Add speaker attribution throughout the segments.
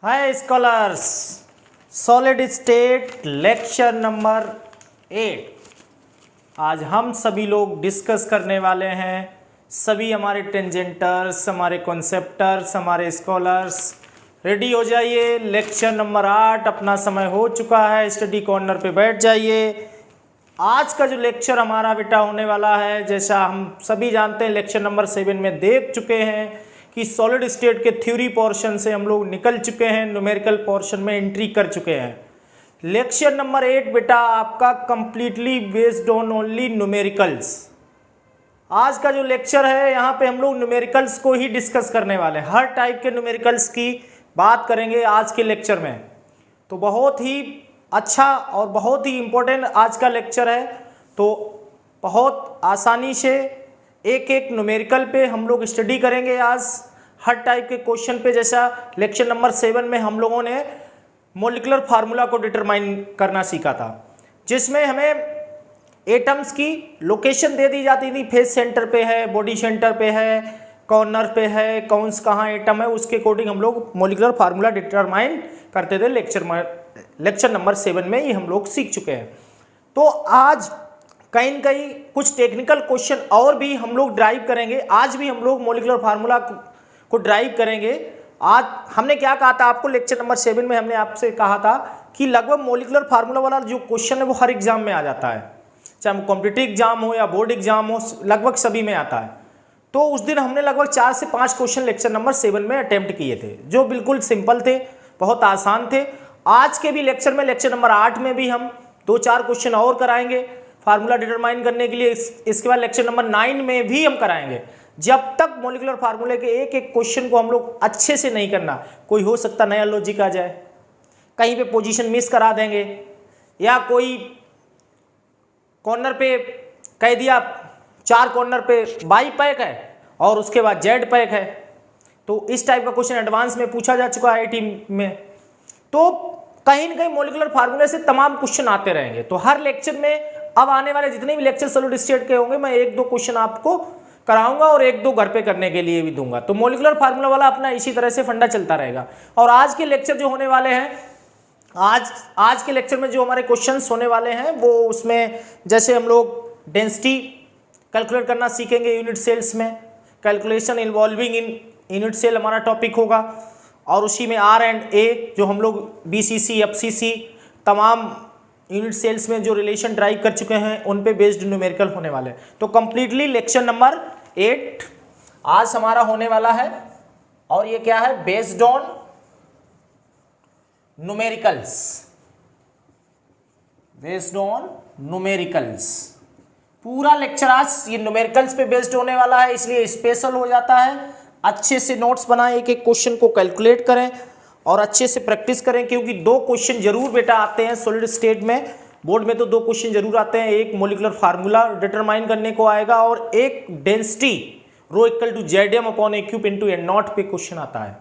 Speaker 1: हाय scholars, solid state lecture number 8 आज हम सभी लोग डिस्कस करने वाले हैं। सभी हमारे टेंजेंटर्स, हमारे कॉन्सेप्टर्स, हमारे स्कॉलर्स रेडी हो जाइए। लेक्चर नंबर 8 अपना समय हो चुका है, स्टडी कॉर्नर पे बैठ जाइए। आज का जो लेक्चर हमारा बेटा होने वाला है, जैसा हम सभी जानते हैं लेक्चर नंबर 7 में देख चुके हैं कि सॉलिड स्टेट के थ्योरी पोर्शन से हम लोग निकल चुके हैं, न्यूमेरिकल पोर्शन में एंट्री कर चुके हैं। लेक्चर नंबर 8 बेटा आपका completely based on only numericals. आज का जो लेक्चर है यहाँ पे हम लोग न्यूमेरिकल्स को ही डिस्कस करने वाले हैं, हर टाइप के न्यूमेरिकल्स की बात करेंगे आज के लेक्चर में। तो बहुत ही अच्छा और बहुत ही इम्पोर्टेंट आज का लेक्चर है। तो बहुत आसानी से एक एक न्यूमेरिकल पे हम लोग स्टडी करेंगे आज, हर टाइप के क्वेश्चन पे। जैसा लेक्चर नंबर 7 में हम लोगों ने मॉलिक्यूलर फार्मूला को डिटरमाइन करना सीखा था, जिसमें हमें एटम्स की लोकेशन दे दी जाती थी। फेस सेंटर पे है, बॉडी सेंटर पे है, कॉर्नर पे है, कौन कहाँ एटम है, उसके अकॉर्डिंग हम लोग मॉलिक्यूलर फार्मूला डिटरमाइन करते थे। लेक्चर नंबर 7 में ही हम लोग सीख चुके हैं। तो आज कहीं न कहीं कुछ टेक्निकल क्वेश्चन और भी हम लोग ड्राइव करेंगे। आज भी हम लोग मॉलिक्यूलर फार्मूला को ड्राइव करेंगे। आज हमने क्या कहा था आपको, लेक्चर नंबर 7 में हमने आपसे कहा था कि लगभग मॉलिक्यूलर फार्मूला वाला जो क्वेश्चन है वो हर एग्जाम में आ जाता है, चाहे वो कॉम्पिटिटिव एग्जाम हो या बोर्ड एग्जाम हो, लगभग सभी में आता है। तो उस दिन हमने लगभग 4 से 5 क्वेश्चन लेक्चर नंबर 7 में अटेम्प्ट किए थे, जो बिल्कुल सिंपल थे, बहुत आसान थे। आज के भी लेक्चर में, लेक्चर नंबर 8 में भी हम 2-4 क्वेश्चन और कराएंगे फार्मूला डिटरमाइन करने के लिए। इसके बाद लेक्चर नंबर 9 में भी हम कराएंगे। जब तक मॉलिक्यूलर फार्मूले के एक एक क्वेश्चन को हम लोग अच्छे से नहीं करना, कोई हो सकता नया लॉजिक आ जाए, कहीं पे पोजीशन मिस करा देंगे, या कोई कॉर्नर पे कह दिया 4 कॉर्नर पे वाई पैक है और उसके बाद जेड पैक है। तो इस टाइप का क्वेश्चन एडवांस में पूछा जा चुका है आईआईटी में। तो कहीं न कहीं मॉलिक्यूलर फार्मूले से तमाम क्वेश्चन आते रहेंगे। तो हर लेक्चर में अब आने वाले जितने भी लेक्चर सॉलिड स्टेट के होंगे, मैं 1-2 क्वेश्चन आपको कराऊंगा और 1-2 घर पे करने के लिए भी दूंगा। तो मॉलिक्यूलर फार्मूला वाला अपना इसी तरह से फंडा चलता रहेगा। और आज के लेक्चर जो होने वाले हैं, आज के लेक्चर में जो हमारे क्वेश्चंस होने वाले हैं वो उसमें जैसे हम लोग डेंसिटी कैलकुलेट करना सीखेंगे यूनिट सेल्स में, calculation involving in unit cell हमारा टॉपिक होगा। और उसी में आर एंड ए जो हम लोग बीसीसी, एफसीसी, तमाम यूनिट सेल्स में जो रिलेशन ड्राइव कर चुके हैं उन पे बेस्ड न्यूमेरिकल होने वाले हैं। तो कंप्लीटली लेक्चर नंबर 8 आज हमारा होने वाला है। और ये क्या है, based on numericals, based on numericals. पूरा लेक्चर आज ये न्यूमेरिकल्स पे बेस्ड होने वाला है, इसलिए स्पेशल हो जाता है। अच्छे से नोट्स बनाएं, एक एक क्वेश्चन को कैलकुलेट करें और अच्छे से प्रैक्टिस करें, क्योंकि 2 क्वेश्चन जरूर बेटा आते हैं सॉलिड स्टेट में। बोर्ड में तो 2 क्वेश्चन जरूर आते हैं, एक मॉलिक्यूलर फार्मूला डिटरमाइन करने को आएगा और एक density rho equal to Z M upon a cube into N naught पे क्वेश्चन आता है।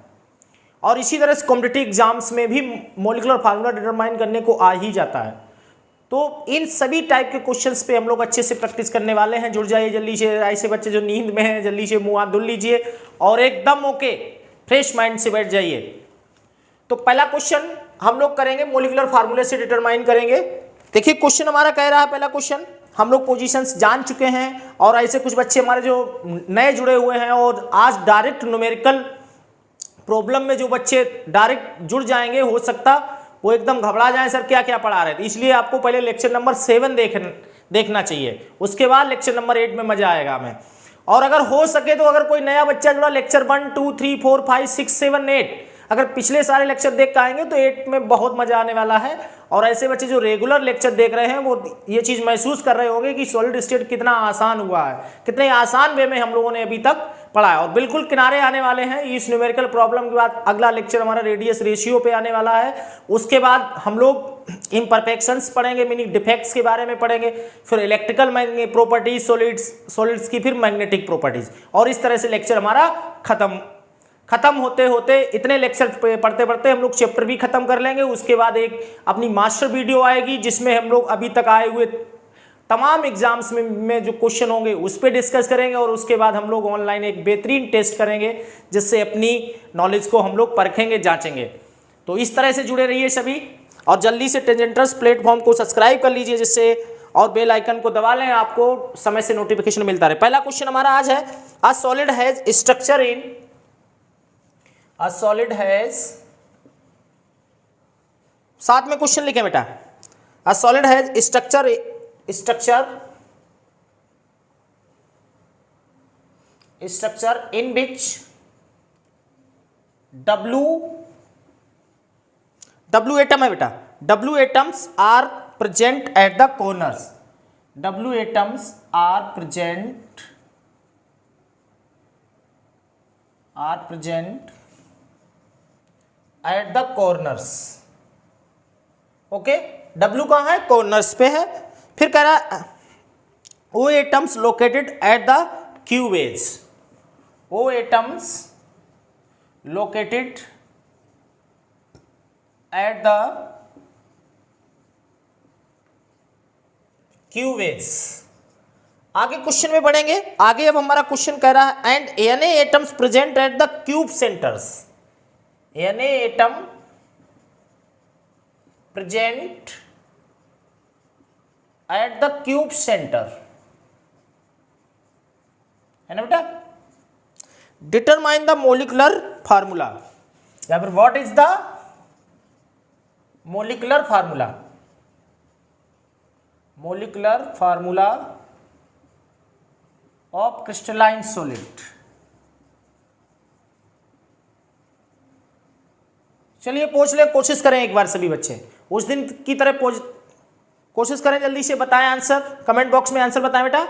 Speaker 1: और इसी तरह से कॉम्पिटिटिव एग्जाम्स में भी मॉलिक्यूलर फार्मूला डिटरमाइन करने को आ ही जाता है। तो इन सभी टाइप के क्वेश्चंस पे हम लोग अच्छे से प्रैक्टिस करने वाले हैं। जुड़ जाइए जल्दी से, ऐसे बच्चे जो नींद में हैं जल्दी से मुंह हाथ धुल लीजिए और एकदम ओके फ्रेश माइंड से बैठ जाइए। तो पहला क्वेश्चन हम लोग करेंगे मॉलिक्यूलर फार्मूले से डिटरमाइन करेंगे। देखिए क्वेश्चन हमारा कह रहा है, पहला क्वेश्चन हम लोग पोजीशंस जान चुके हैं और ऐसे कुछ बच्चे हमारे जो नए जुड़े हुए हैं और आज डायरेक्ट न्यूमेरिकल प्रॉब्लम में जो बच्चे डायरेक्ट जुड़ जाएंगे, हो सकता वो एकदम घबरा जाएं, सर क्या क्या पढ़ा रहे थे। इसलिए आपको पहले लेक्चर नंबर 7 देखना चाहिए, उसके बाद लेक्चर नंबर 8 में मजा आएगा हमें। और अगर हो सके तो अगर कोई नया बच्चा जुड़ा लेक्चर 1, 2, 3, 4, 5, 6, 7, 8 अगर पिछले सारे लेक्चर देख के आएंगे तो 8 में बहुत मजा आने वाला है। और ऐसे बच्चे जो रेगुलर लेक्चर देख रहे हैं वो ये चीज महसूस कर रहे होंगे कि सॉलिड स्टेट कितना आसान हुआ है, कितने आसान वे में हम लोगों ने अभी तक पढ़ा है। और बिल्कुल किनारे आने वाले हैं इस न्यूमेरिकल प्रॉब्लम के बाद। अगला लेक्चर हमारा रेडियस रेशियो पे आने वाला है। उसके बाद हम लोग इम्परफेक्शंस पढ़ेंगे, मीनिंग डिफेक्ट्स के बारे में पढ़ेंगे, फिर इलेक्ट्रिकल प्रॉपर्टीज सॉलिड्स की, फिर मैग्नेटिक प्रॉपर्टीज। और इस तरह से लेक्चर हमारा खत्म होते होते इतने लेक्चर पढ़ते पढ़ते हम लोग चैप्टर भी खत्म कर लेंगे। उसके बाद एक अपनी मास्टर वीडियो आएगी जिसमें हम लोग अभी तक आए हुए तमाम एग्जाम्स में जो क्वेश्चन होंगे उस पर डिस्कस करेंगे। और उसके बाद हम लोग ऑनलाइन एक बेहतरीन टेस्ट करेंगे जिससे अपनी नॉलेज को हम लोग परखेंगे, जांचेंगे। तो इस तरह से जुड़े रहिए सभी, और जल्दी से टेंजेंटर्स प्लेटफॉर्म को सब्सक्राइब कर लीजिए जिससे, और बेल आइकन को दबा लें, आपको समय से नोटिफिकेशन मिलता रहे। पहला क्वेश्चन हमारा आज है, a solid has structure in, a solid has, साथ में क्वेश्चन लिखें बेटा, a solid has structure, structure in which W atom है बेटा, W atoms are present at the corners, W atoms are present at the corners. Okay, W कहाँ है? Corners पे है। फिर कह रहा है O atoms located at the cube edge, O atoms located at the cube edge. आगे question में बढ़ेंगे। आगे अब हमारा क्वेश्चन कह रहा है and Na atoms present at the cube centres, Na atom present at the cube centre, है ना बेटा। डिटरमाइन द मोलिकुलर फार्मूला, या फिर what is the molecular formula, molecular formula of crystalline solid. चलिए पूछ ले, कोशिश करें एक बार सभी बच्चे, उस दिन की तरह कोशिश करें, जल्दी से बताएं आंसर, कमेंट बॉक्स में आंसर बताएं बेटा,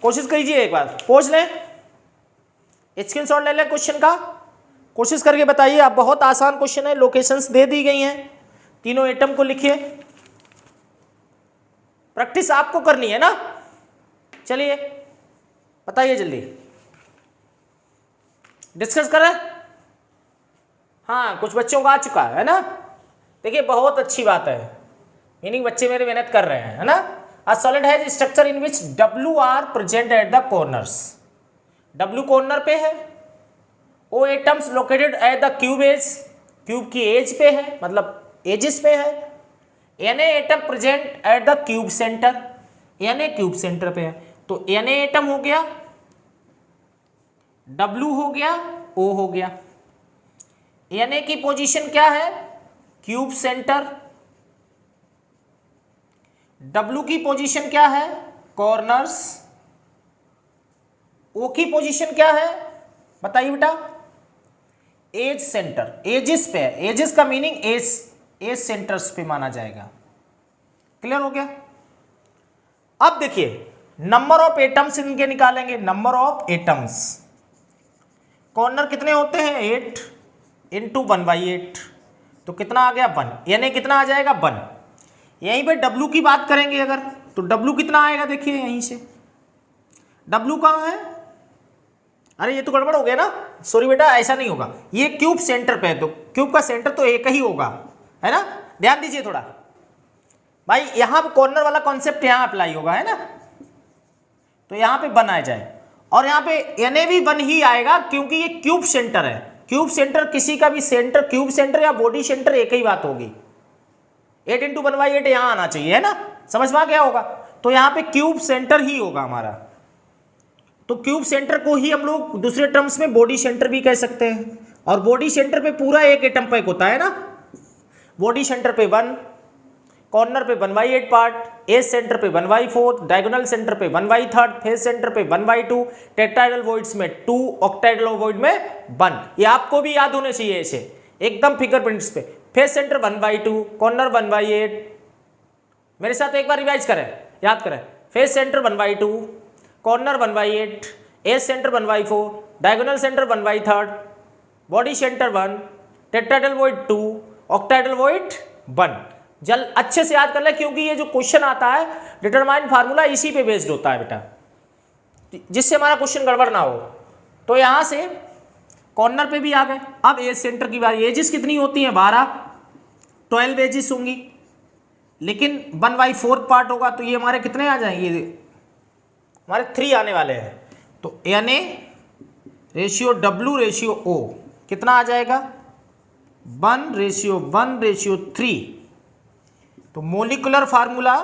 Speaker 1: कोशिश कीजिए एक बार, पूछ लें, स्क्रीनशॉट ले लें क्वेश्चन का, कोशिश करके बताइए आप। बहुत आसान क्वेश्चन है, लोकेशंस दे दी गई हैं, तीनों एटम को लिखिए, प्रैक्टिस आपको करनी है ना। चलिए बताइए जल्दी, डिस्कस करें। हाँ, कुछ बच्चों का आ चुका है ना, देखिए बहुत अच्छी बात है, मीनिंग बच्चे मेरे मेहनत कर रहे हैं, है ना। A solid has structure in which W are present at the corners, W corner पे है, O atoms located at the cube edge, cube की एज पे है, मतलब एजिस पे है, Na atom present at the cube centre, Na cube centre पे है, तो Na एटम हो गया, W हो गया, O हो गया। Na की पोजीशन क्या है? Cube centre. W की पोजीशन क्या है? कॉर्नर्स। O की पोजीशन क्या है बताइए बेटा? एज सेंटर, एजिस पे है, एजिस का मीनिंग एज सेंटर्स पे माना जाएगा। क्लियर हो गया? अब देखिए नंबर ऑफ एटम्स इनके निकालेंगे, नंबर ऑफ एटम्स। कॉर्नर कितने होते हैं? 8 इंटू 1/8, तो कितना आ गया? 1, यानी कितना आ जाएगा? 1। यहीं पे W की बात करेंगे अगर, तो W कितना आएगा? देखिए यहीं से W कहाँ है? अरे ये तो गड़बड़ हो गया ना, सॉरी बेटा, ऐसा नहीं होगा, ये क्यूब सेंटर पे है, तो क्यूब का सेंटर तो एक ही होगा, है ना। ध्यान दीजिए थोड़ा भाई, यहां पे कॉर्नर वाला कॉन्सेप्ट यहां अप्लाई होगा, है ना, तो यहां पे 1 आ जाए, और यहां पे Na भी 1 ही आएगा क्योंकि ये क्यूब सेंटर है। क्यूब सेंटर किसी का भी सेंटर, क्यूब सेंटर या बॉडी सेंटर एक ही बात होगी। 8 इंटू 1/8 यहां आना चाहिए, है ना, समझ में आ गया होगा। तो यहां पे क्यूब सेंटर ही होगा हमारा, तो क्यूब सेंटर को ही हम लोग दूसरे टर्म्स में बॉडी सेंटर भी कह सकते हैं। और बॉडी सेंटर पे पूरा एक एटम पैक होता है ना, बॉडी सेंटर पे 1, कॉर्नर पे 1/8 पार्ट, एज सेंटर पे 1/4, डायगोनल सेंटर पे 1/3, फेस सेंटर पे 1/2, टेट्राहेड्रल वॉइड्स में 2, ऑक्टाहेड्रल वॉइड में 1। ये आपको भी याद होने चाहिए ऐसे एकदम फिंगरप्रिंट्स पे। Face centre 1/2, corner 1/8। मेरे साथ एक बार रिवाइज करें, याद करें। Face centre 1/2, corner 1/8, edge centre 1/4, diagonal centre 1/3, body centre 1, tetrahedral void 2, octahedral void 1। जल अच्छे से याद कर ले, क्योंकि ये जो क्वेश्चन आता है डिटरमाइन फार्मूला इसी पे बेस्ड होता है बेटा, जिससे हमारा क्वेश्चन गड़बड़ ना हो। तो यहां से कॉर्नर पे भी आ गए। अब एज सेंटर की बात, एजिस कितनी होती हैं? 12 एजिस होंगी, लेकिन 1/4 पार्ट होगा, तो ये हमारे कितने आ जाएंगे? हमारे 3 आने वाले हैं। तो Na ratio W ratio O कितना आ जाएगा? 1:1:3। तो मोलिकुलर फार्मूला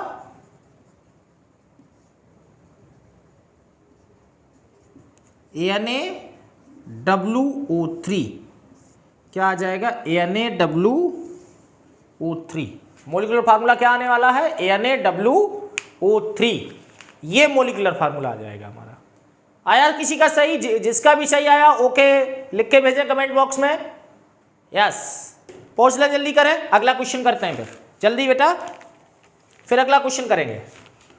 Speaker 1: NaWO3 क्या आ जाएगा? NaWO3 मोलिकुलर फार्मूला क्या आने वाला है? NaWO3। ये मोलिकुलर फार्मूला आ जाएगा हमारा। आया किसी का सही? जिसका भी सही आया ओके लिख के भेजें कमेंट बॉक्स में। यस, पहुंच ले, जल्दी करें। अगला क्वेश्चन करते हैं फिर, जल्दी बेटा, फिर अगला क्वेश्चन करेंगे।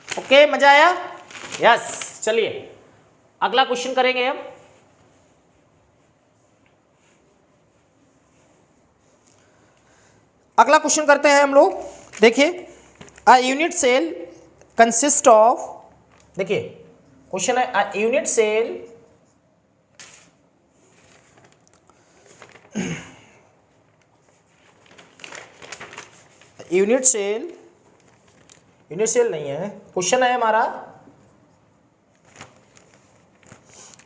Speaker 1: ओके, मजा आया? यस, चलिए अगला क्वेश्चन करेंगे हम। अगला क्वेश्चन करते हैं हम लोग। देखिए, a unit cell consist of, देखिए क्वेश्चन है, a unit cell unit cell नहीं है, क्वेश्चन है हमारा,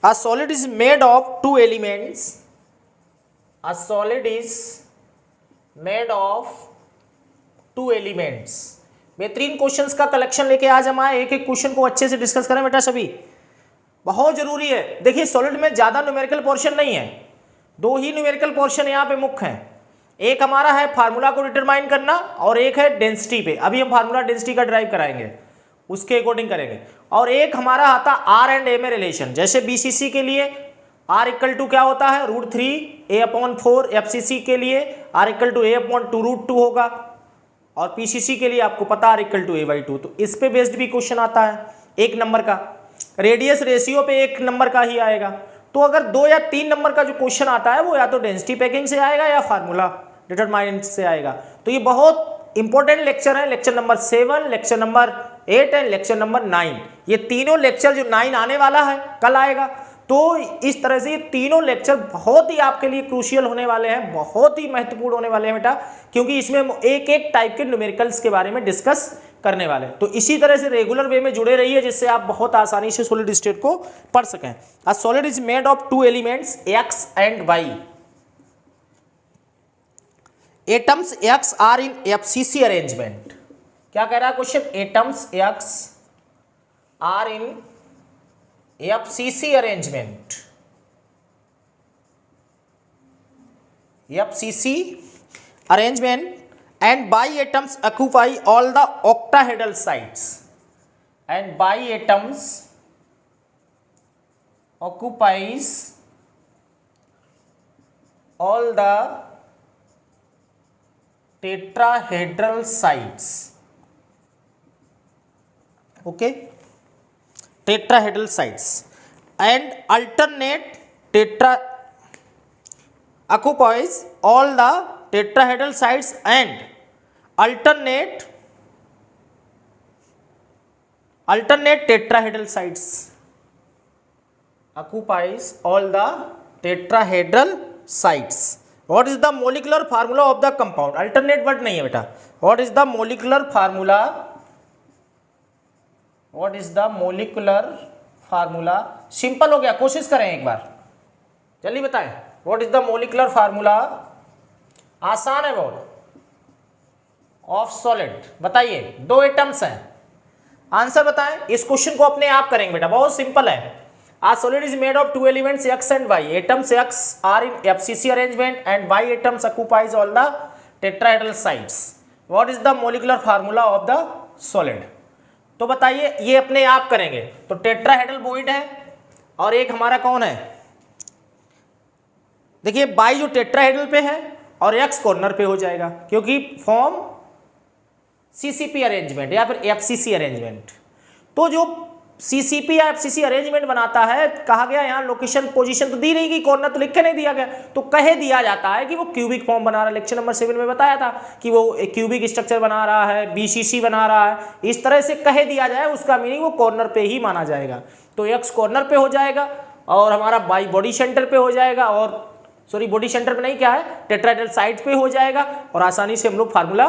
Speaker 1: a solid is made of two elements, a solid is made of two elements। बेहतरीन क्वेश्चंस का कलेक्शन लेके आज हम आए, एक एक क्वेश्चन को अच्छे से डिस्कस करें बेटा, सभी बहुत जरूरी है। देखिए सॉलिड में ज्यादा न्यूमेरिकल पोर्शन नहीं है, दो ही न्यूमेरिकल पोर्शन यहाँ पे मुख्य हैं। एक हमारा है फार्मूला को डिटरमाइन करना और एक है डेंसिटी पे। अभी हम फार्मूला डेंसिटी का ड्राइव कराएंगे, उसके अकॉर्डिंग करेंगे। और एक हमारा आता आर एंड ए में रिलेशन, जैसे बीसीसी के लिए आर इक्वल टू क्या होता है? √3a/4। एफसीसी के लिए आर इक्वल टू a/2√2 होगा। और पीसीसी के लिए आपको पता आर इक्वल टू a/2। तो इस पे बेस्ड भी क्वेश्चन आता है, एक नंबर का। रेडियस रेशियो पे एक नंबर का ही आएगा। तो अगर 2 या 3 नंबर का जो क्वेश्चन आता है वो या तो डेंसिटी पैकिंग से आएगा या फार्मूला डिटरमाइनेंट से आएगा। तो ये बहुत इंपॉर्टेंट लेक्चर है, lecture number 7, lecture number 8 and lecture number 9। ये तीनों लेक्चर जो 9 आने वाला है, कल आएगा। तो इस तरह से ये तीनों लेक्चर बहुत ही आपके लिए क्रूशियल होने वाले हैं, बहुत ही महत्वपूर्ण होने वाले हैं बेटा, क्योंकि इसमें एक एक टाइप के न्यूमेरिकल्स के बारे में डिस्कस करने वाले हैं। तो इसी तरह से रेगुलर वे में जुड़े रहिए, जिससे आप बहुत आसानी से सॉलिड स्टेट को पढ़ सकें। A solid is made of 2 elements x and y। Atoms x are in FCC arrangement. क्या कह रहा है question? Atoms x are in FCC arrangement. FCC arrangement and biatoms occupy all the octahedral sites, and biatoms occupies all the tetrahedral sites। okay, tetrahedral sites and alternate occupies all the tetrahedral sites and alternate tetrahedral sites occupies all the tetrahedral sites। what is the molecular formula of the compound? alternate word नहीं है बेटा। what is the molecular formula? what is the molecular formula? Simple हो गया, कोशिश करें एक बार, जल्दी बताएं। what is the molecular formula? आसान है बहुत। ऑफ सॉलिड, बताइए, 2 एटम्स हैं, आंसर बताएं। इस क्वेश्चन को अपने आप करेंगे बेटा, बहुत सिंपल है। A solid is made of 2 elements x and y। Atoms x are in FCC arrangement and y atoms occupies all the tetrahedral sites. What is the molecular formula of the solid? तो बताइए, ये अपने आप करेंगे। तो tetrahedral bond है और एक हमारा कौन है? देखिए बाई जो टेट्राहेड्रल पे है और x कॉर्नर पे हो जाएगा, क्योंकि फॉर्म CCP अरेंजमेंट या फिर FCC अरेंजमेंट। तो जो CCP या FCC अरेंजमेंट बनाता है, कहा गया यहाँ लोकेशन पोजीशन तो दी नहीं गई, कॉर्नर तो लिख के नहीं दिया गया, तो कहे दिया जाता है कि वो क्यूबिक फॉर्म बना रहा है। लेक्चर नंबर 7 में बताया था कि वो एक क्यूबिक स्ट्रक्चर बना रहा है, BCC बना रहा है। इस तरह से कहे दिया जाए, उसका मीनिंग वो कॉर्नर पे ही माना जाएगा। तो x कॉर्नर पे हो जाएगा और हमारा बाई बॉडी सेंटर पे हो जाएगा, और सॉरी बॉडी सेंटर पे नहीं, क्या है, टेट्राहेड्रल साइड पे हो जाएगा, और आसानी से हम लोग फार्मूला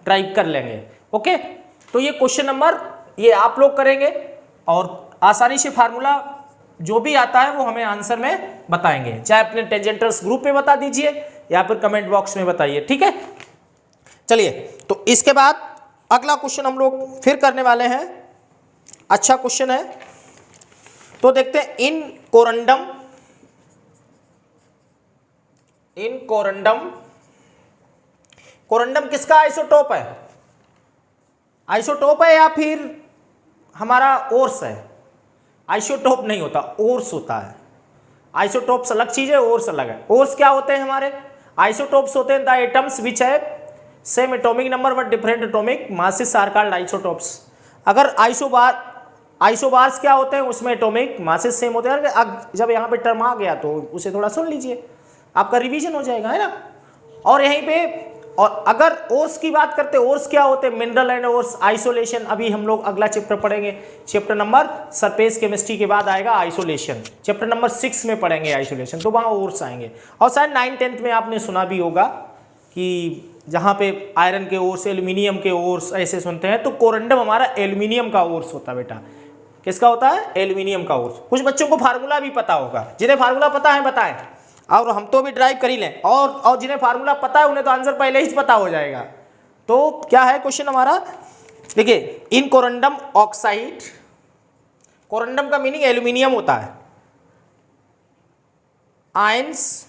Speaker 1: ड्राइव कर लेंगे। ओके, तो ये क्वेश्चन नंबर ये आप लोग करेंगे और आसानी से फार्मूला जो भी आता है वो हमें आंसर में बताएंगे, चाहे अपने टेंजेंटर्स ग्रुप में बता दीजिए या फिर कमेंट बॉक्स में बताइए, ठीक है। चलिए, तो इसके बाद अगला क्वेश्चन हम लोग फिर करने वाले हैं। अच्छा क्वेश्चन है, तो देखते हैं। इन कोरंडम किसका आइसोटोप है? आइसोटोप है या फिर हमारा ओर्स है? आइसोटोप नहीं होता, ओर्स होता है। आइसोटोप्स अलग चीज है, ओर्स अलग है। ओर्स क्या होते हैं हमारे? आइसोटोप्स होते हैं the atoms which has same atomic number but different atomic masses are called isotopes. अगर आइसोबार्स क्या होते हैं? उसमें एटॉमिक मासेस सेम होते हैं। अब जब यहाँ पे टर्म आ गया तो उसे थोड़ा सुन लीजिए, आपका रिवीजन हो जाएगा, है ना। और यहीं पे, और अगर ओर्स की बात करते हैं, ओर्स क्या होते हैं? Mineral and ores isolation. अभी हम लोग अगला चैप्टर पढ़ेंगे, चैप्टर नंबर सरफेस केमिस्ट्री के बाद आएगा आइसोलेशन, चैप्टर नंबर 6 में पढ़ेंगे आइसोलेशन, तो वहाँ ओर्स आएंगे। और शायद 9th-10th में आपने सुना भी होगा कि जहाँ पे आयरन के ओर्स, एल्यूमिनियम के ओर्स ऐसे सुनते हैं, तो कोरंडम हमारा एल्यूमिनियम का ओर्स होता है बेटा। किसका होता है? एल्यूमिनियम का ओर्स। कुछ बच्चों को फार्मूला भी पता होगा, जिन्हें फार्मूला पता है बताएं, और हम तो भी ड्राइव कर ही लें, और जिन्हें फार्मूला पता है उन्हें तो आंसर पहले ही पता हो जाएगा। तो क्या है क्वेश्चन हमारा? देखिए, इन कोरंडम ऑक्साइड, कोरंडम का मीनिंग एल्यूमिनियम होता है। Ions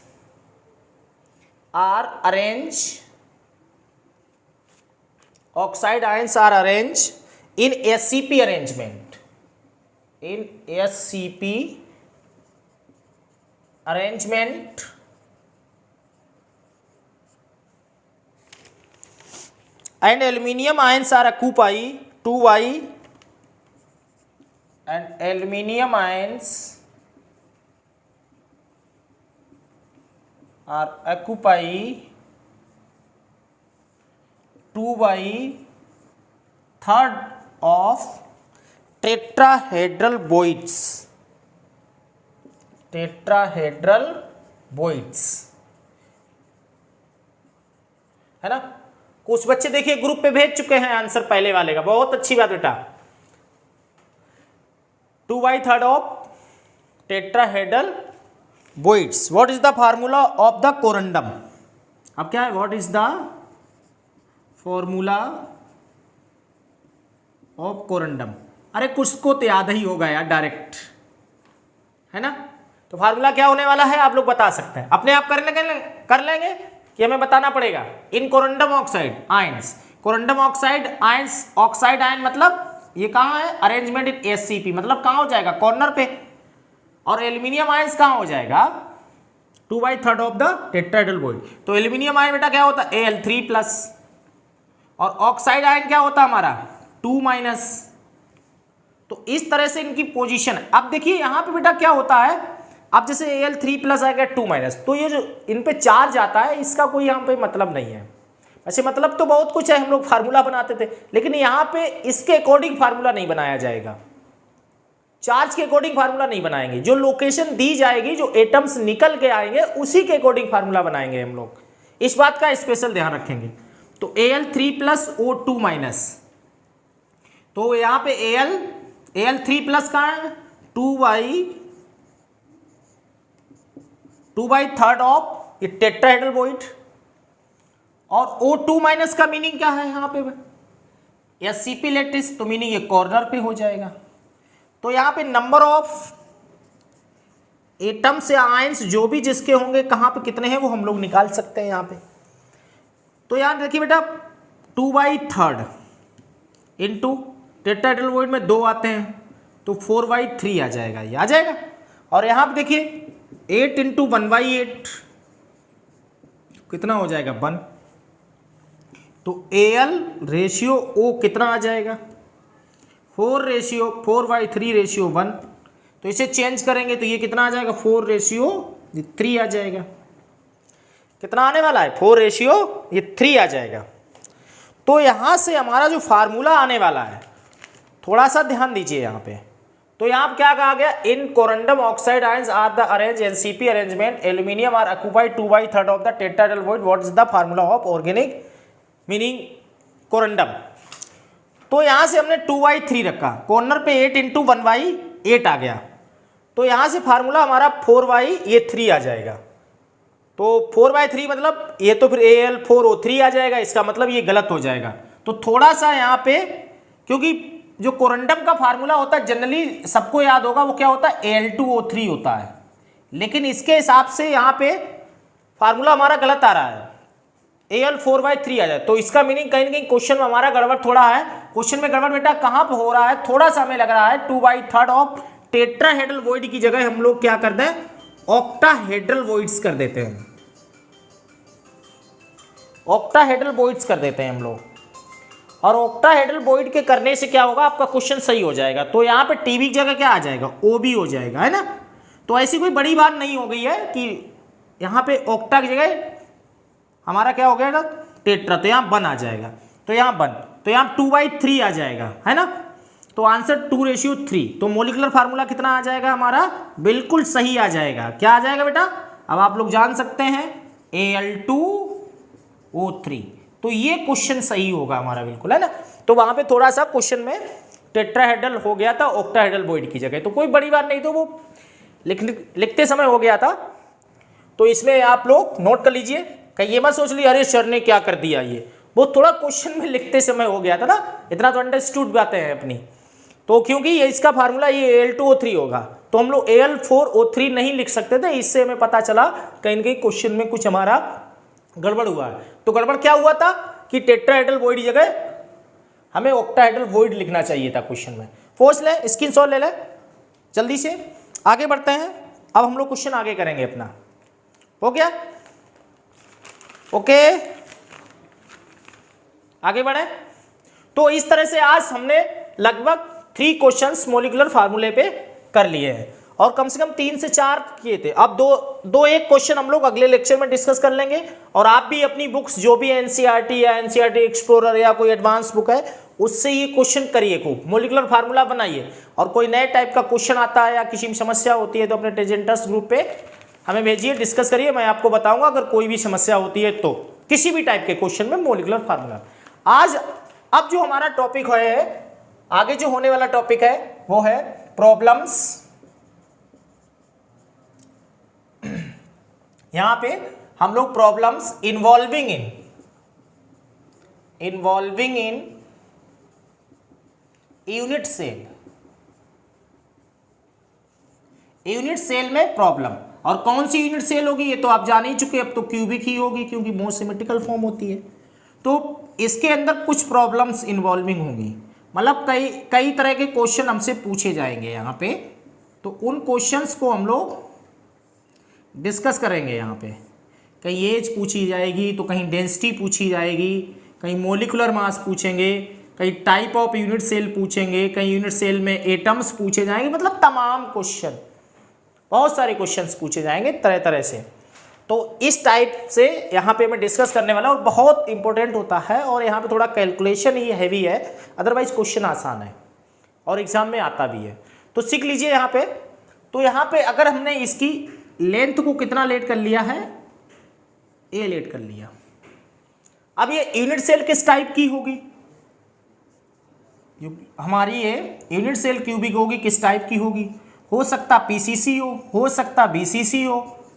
Speaker 1: are arrange, oxide ions are arrange in SCP arrangement, in SCP arrangement and aluminium ions are occupy 2y and aluminium ions are occupy 2/3 of tetrahedral voids, tetrahedral voids, है ना। कुछ बच्चे देखिए group पे भेज चुके हैं आंसर पहले वाले का, बहुत अच्छी बात बेटा। 2/3 of tetrahedral voids. What is the formula of the corundum? अब क्या है? What is the formula of corundum? अरे कुछ को तो याद ही होगा यार डायरेक्ट, है ना। तो फार्मूला क्या होने वाला है आप लोग बता सकते हैं, अपने आप कर लेंगे कि हमें बताना पड़ेगा। In corundum oxide ions, corundum oxide ions, oxide ion मतलब ये कहाँ है? अरेंजमेंट इन एससीपी, मतलब कहाँ हो जाएगा? कॉर्नर पे। और एल्यूमिनियम आयंस कहाँ हो जाएगा? 2/3 ऑफ द टेट्राहेड्रल वॉइड। तो एल्यूमिनियम आयन बेटा क्या होता है? Al3+, और ऑक्साइड आयन क्या होता है हमारा? 2-। तो इस तरह से इनकी पोजीशन है। अब देखिए यहाँ पे बेटा क्या होता है, अब जैसे Al3+ आएगा 2-, तो ये जो इन पे चार्ज आता है इसका कोई यहाँ पे मतलब नहीं है। ऐसे मतलब तो बहुत कुछ है, हम लोग फार्मूला बनाते थे, लेकिन यहाँ पे इसके अकॉर्डिंग फार्मूला नहीं बनाया जाएगा, चार्ज के अकॉर्डिंग फार्मूला नहीं बनाएंगे। जो लोकेशन दी जाएगी, जो एटम्स निकल के आएंगे उसी के अकॉर्डिंग फार्मूला बनाएंगे हम लोग, इस बात का स्पेशल ध्यान रखेंगे। तो Al3+ O2-, तो यहाँ पे Al3+ का है 2/3 ऑफ ये टेट्राहेड्रल वॉइड। और O2- का मीनिंग क्या है यहाँ पे? एससीपी लेटिस, तो मीनिंग ये कॉर्नर पे हो जाएगा। तो यहाँ पे नंबर ऑफ एटम्स या आयंस जो भी जिसके होंगे कहाँ पे कितने हैं वो हम लोग निकाल सकते हैं यहाँ पे। तो यहाँ देखिए बेटा 2/3 इंटू टेट्राहेड्रल वॉइड में 2 आते हैं तो 4/3 आ जाएगा, ये आ जाएगा। और यहाँ पे देखिए 8 इंटू 1/8 कितना हो जाएगा? 1। तो Al रेशियो O कितना आ जाएगा? 4/3 तो इसे चेंज करेंगे तो ये कितना आ जाएगा? 4/3 आ जाएगा। कितना आने वाला है? 4/3 आ जाएगा। तो यहाँ से हमारा जो फार्मूला आने वाला है, थोड़ा सा ध्यान दीजिए यहाँ पे। तो यहाँ पे क्या कहा गया? In corundum oxide ions are the arrange NCP arrangement, aluminium are occupied 2/3 of the tetrahedral void, what is the formula of organic meaning corundum. तो यहाँ से हमने 2/3 रखा, कॉर्नर पे 8 इंटू 1/8 आ गया। तो यहाँ से फार्मूला हमारा 4/3 आ जाएगा। तो 4/3 मतलब ये तो फिर Al4O3 आ जाएगा, इसका मतलब ये गलत हो जाएगा। तो थोड़ा सा यहाँ पे, क्योंकि जो कोरंडम का फार्मूला होता है जनरली सबको याद होगा, वो क्या होता है Al2O3 होता है, लेकिन इसके हिसाब से यहाँ पे फार्मूला हमारा गलत आ रहा है, Al4/3 आ जाए। तो इसका मीनिंग कहीं ना कहीं क्वेश्चन में हमारा गड़बड़ थोड़ा है। क्वेश्चन में गड़बड़ बेटा कहाँ पे हो रहा है, थोड़ा सा हमें लग रहा है 2/3 ऑफ टेट्राहेड्रल वॉइड की जगह हम लोग क्या करते हैं, ऑक्टाहेड्रल वॉइड्स कर देते हैं, ऑक्टाहेड्रल वॉइड्स कर देते हैं हम लोग। और ऑक्टाहेड्रल वॉइड के करने से क्या होगा, आपका क्वेश्चन सही हो जाएगा। तो यहाँ पे टीबी की जगह क्या आ जाएगा, ओबी हो जाएगा, है ना। तो ऐसी कोई बड़ी बात नहीं हो गई है कि यहाँ पे ऑक्टा की जगह हमारा क्या हो गया ना, टेट्रा, तो यहाँ 1 आ जाएगा, तो यहाँ 1, तो यहाँ 2/3 आ जाएगा, है ना। तो आंसर 2:3। तो मोलिकुलर फार्मूला कितना आ जाएगा हमारा, बिल्कुल सही आ जाएगा। क्या आ जाएगा बेटा, अब आप लोग जान सकते हैं Al2O3। तो ये क्वेश्चन सही होगा हमारा, बिल्कुल, है ना। तो वहां पे थोड़ा सा क्वेश्चन में टेट्राहेड्रल हो गया था ऑक्टाहेड्रल वॉइड की जगह, तो कोई बड़ी बात नहीं, तो वो लिखते समय हो गया था। तो इसमें आप लोग नोट कर लीजिए, कहीं ये मत सोच ली अरे सर ने क्या कर दिया, ये वो थोड़ा क्वेश्चन में लिखते समय हो गया था ना, इतना तो अंडरस्टूड बातें हैं अपनी। तो क्योंकि ये इसका फार्मूला ये Al2O3 होगा, तो हम लोग Al4O3 नहीं लिख सकते थे, इससे हमें पता चला कहीं ना कहीं क्वेश्चन में कुछ हमारा गड़बड़ हुआ है। तो गड़बड़ क्या हुआ था कि टेट्राहेड्रल वॉइड की जगह हमें ऑक्टाहेड्रल वॉइड लिखना चाहिए था क्वेश्चन में। फोर्स ले, स्क्रीनशॉट ले ले, जल्दी से आगे बढ़ते हैं। अब हम लोग क्वेश्चन आगे करेंगे अपना, हो गया, ओके, आगे बढ़े। तो इस तरह से आज हमने लगभग 3 क्वेश्चंस मोलिकुलर फार्मूले पे कर लिए हैं, और कम से कम 3 से 4 किए थे। अब दो एक क्वेश्चन हम लोग अगले लेक्चर में डिस्कस कर लेंगे। और आप भी अपनी बुक्स जो भी एनसीईआरटी या एनसीईआरटी एक्सप्लोरर या कोई एडवांस बुक है उससे ये क्वेश्चन करिए, खूब मोलिकुलर फार्मूला बनाइए। और कोई नए टाइप का क्वेश्चन आता है या किसी में समस्या होती है तो अपने टेजेंटस ग्रुप पे हमें भेजिए, डिस्कस करिए, मैं आपको बताऊंगा अगर कोई भी समस्या होती है तो, किसी भी टाइप के क्वेश्चन में मोलिकुलर फार्मूला। आज अब जो हमारा टॉपिक है, आगे जो होने वाला टॉपिक है वो है प्रॉब्लम्स। यहां पे हम लोग problems involving in unit cell, unit cell में प्रॉब्लम। और कौन सी यूनिट सेल होगी ये तो आप जान ही चुके, अब तो क्यूबिक ही होगी क्योंकि मोस्ट सिमेट्रिकल फॉर्म होती है। तो इसके अंदर कुछ प्रॉब्लम्स इन्वॉल्विंग होंगी, मतलब कई तरह के क्वेश्चन हमसे पूछे जाएंगे यहाँ पे। तो उन क्वेश्चंस को हम लोग डिस्कस करेंगे यहाँ पे। कहीं एज पूछी जाएगी, तो कहीं डेंसिटी पूछी जाएगी, कहीं मोलिकुलर मास पूछेंगे, कहीं टाइप ऑफ यूनिट सेल पूछेंगे, कहीं यूनिट सेल में एटम्स पूछे जाएंगे, मतलब तमाम क्वेश्चन, बहुत सारे क्वेश्चंस पूछे जाएंगे तरह तरह से। तो इस टाइप से यहाँ पे मैं डिस्कस करने वाला हूँ, और बहुत इंपॉर्टेंट होता है, और यहाँ पे थोड़ा कैलकुलेशन ही हैवी है, अदरवाइज क्वेश्चन आसान है और एग्जाम में आता भी है। तो सीख लीजिए यहाँ पे। तो यहाँ पे अगर हमने इसकी लेंथ को कितना लेट कर लिया है, ए लेट कर लिया। अब ये यूनिट सेल किस टाइप की होगी, हमारी ये यूनिट सेल क्यूबिक होगी, किस टाइप की होगी, हो सकता पीसीसी हो सकता बीसीसी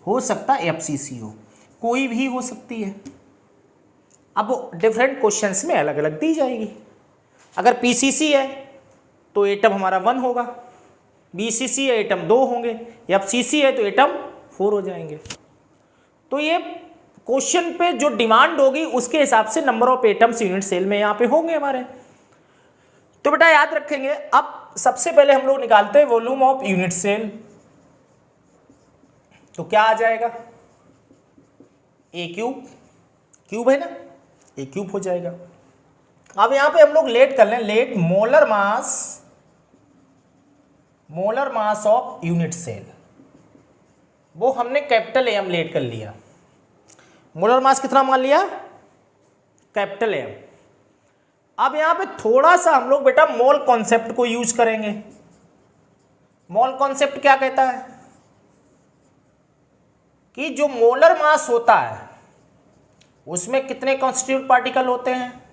Speaker 1: हो सकता एफसीसी हो, कोई भी हो सकती है। अब वो डिफरेंट क्वेश्चंस में अलग अलग दी जाएगी। अगर पीसीसी है तो एटम हमारा 1 होगा, बीसीसी है एटम 2 होंगे, एफसीसी है तो एटम 4 हो जाएंगे। तो ये क्वेश्चन पे जो डिमांड होगी उसके हिसाब से number of atoms unit cell में यहाँ पे होंगे हमारे। तो बेटा याद रखेंगे। अब सबसे पहले हम लोग निकालते हैं वॉल्यूम ऑफ यूनिट सेल। तो क्या आ जाएगा, ए क्यूब है ना, ए क्यूब हो जाएगा। अब यहां पे हम लोग लेट कर लें, let molar mass of unit cell, वो हमने कैपिटल एम लेट कर लिया। मोलर मास कितना मान लिया, कैपिटल एम। अब यहां पे थोड़ा सा हम लोग बेटा मोल कॉन्सेप्ट को यूज करेंगे। मोल कॉन्सेप्ट क्या कहता है कि जो मोलर मास होता है उसमें कितने कॉन्स्टिट्यूट पार्टिकल होते हैं,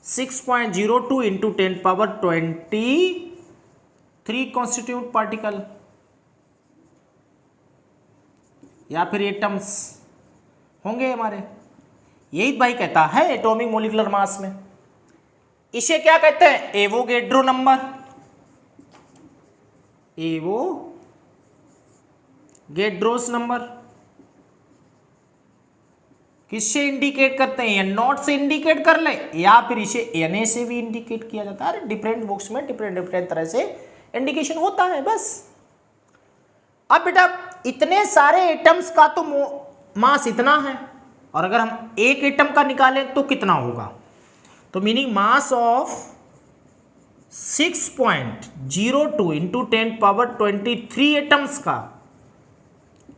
Speaker 1: 6.02 × 10⁻23 कॉन्स्टिट्यूट पार्टिकल। या फिर एटम्स होंगे हमारे। यही भाई कहता है एटॉमिक मॉलिक्यूलर मास में। इसे क्या कहते हैं? Avogadro number. एवोगेड्रोस नंबर किससे इंडिकेट करते हैं? एन नॉट से इंडिकेट कर ले या फिर इसे एन ए से भी इंडिकेट किया जाता है। डिफरेंट बुक्स में डिफरेंट तरह से इंडिकेशन होता है बस। अब बेटा इतने सारे एटम्स का तो मास इतना है, और अगर हम एक एटम का निकालें तो कितना होगा? तो meaning mass of 6.02 into 10⁻23 atoms का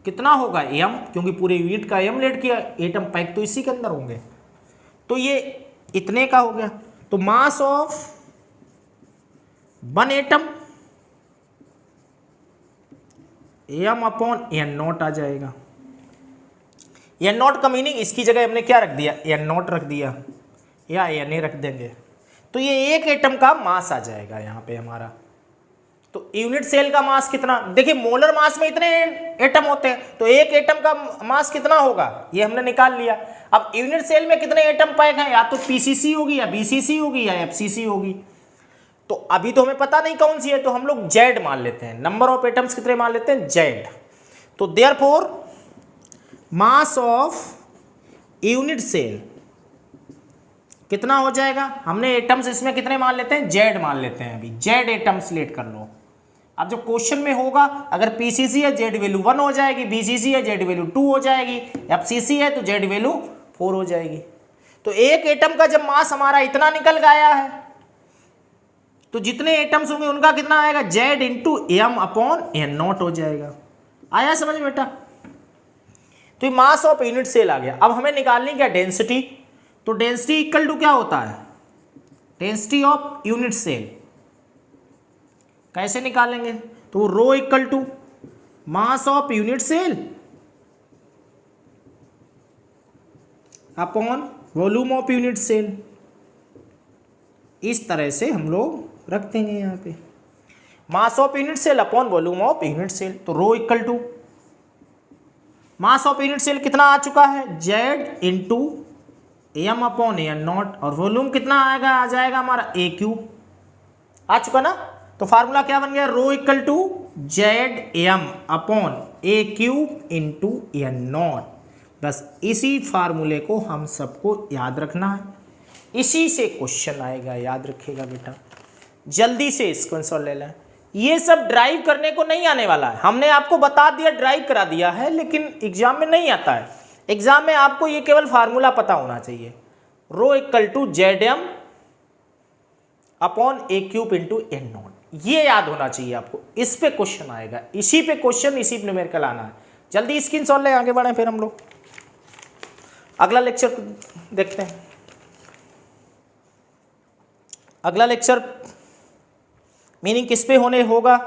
Speaker 1: कितना होगा? एम, क्योंकि पूरे यूनिट का एम लेट किया, एटम पैक तो इसी के अंदर होंगे, तो ये इतने का हो गया। तो mass of 1 atom M upon N naught आ जाएगा। एन नॉट का मीनिंग इसकी जगह हमने क्या रख दिया? एन नॉट रख दिया या एन ए रख देंगे, तो ये एक एटम का मास आ जाएगा यहाँ पे हमारा। तो यूनिट सेल का मास कितना? देखिए मोलर मास में इतने एटम होते हैं, तो एक एटम का मास कितना होगा ये हमने निकाल लिया। अब यूनिट सेल में कितने एटम पैक हैं? या तो पीसीसी होगी या बीसीसी होगी या एफसीसी होगी। तो अभी तो हमें पता नहीं कौन सी है, तो हम लोग जेड मान लेते हैं। नंबर ऑफ एटम्स कितने मान लेते हैं? जेड। तो therefore mass of unit cell कितना हो जाएगा? हमने एटम्स इसमें कितने मान लेते हैं? जेड मान लेते हैं। अभी जेड एटम्स लेट कर लो। अब जो क्वेश्चन में होगा, अगर पीसीसी है जेड वैल्यू 1 हो जाएगी, बीसीसी है जेड वैल्यू 2 हो जाएगी, एफसीसी है तो जेड वैल्यू 4 हो जाएगी। तो एक एटम का जब मास हमारा इतना निकल गया है, तो जितने एटम्स होंगे उनका कितना आएगा? Z into M upon N naught हो जाएगा। आया समझ में बेटा? तो ये मास ऑफ यूनिट सेल आ गया। अब हमें निकालनी क्या? डेंसिटी। तो डेंसिटी इक्वल टू क्या होता है? Density of unit cell. कैसे निकालेंगे? तो rho equal to mass of unit cell upon volume of unit cell. इस तरह से हम लोग रख देंगे यहाँ पे mass of unit cell upon volume of unit cell. तो rho equal to mass of unit cell कितना आ चुका है? Z into M upon N naught, और वॉल्यूम कितना आएगा? आ जाएगा हमारा ए क्यूब। आ चुका ना? तो फार्मूला क्या बन गया? Rho equal to Z M upon a cube into N naught. बस इसी फार्मूले को हम सबको याद रखना है, इसी से क्वेश्चन आएगा, याद रखिएगा बेटा। जल्दी से इसको आंसर ले लें। ये सब ड्राइव करने को नहीं आने वाला है, हमने आपको बता दिया, ड्राइव करा दिया है, लेकिन एग्जाम में नहीं आता है। एग्जाम में आपको ये केवल फार्मूला पता होना चाहिए। Rho equal to Z M upon a cube into N naught, ये याद होना चाहिए आपको। इस पे क्वेश्चन आएगा, इसी पे क्वेश्चन, इसी पे न्यूमेरिकल आना है। जल्दी स्क्रीनशॉट ले, आगे बढ़े फिर हम लोग अगला लेक्चर देखते हैं। अगला लेक्चर मीनिंग किस पे होने होगा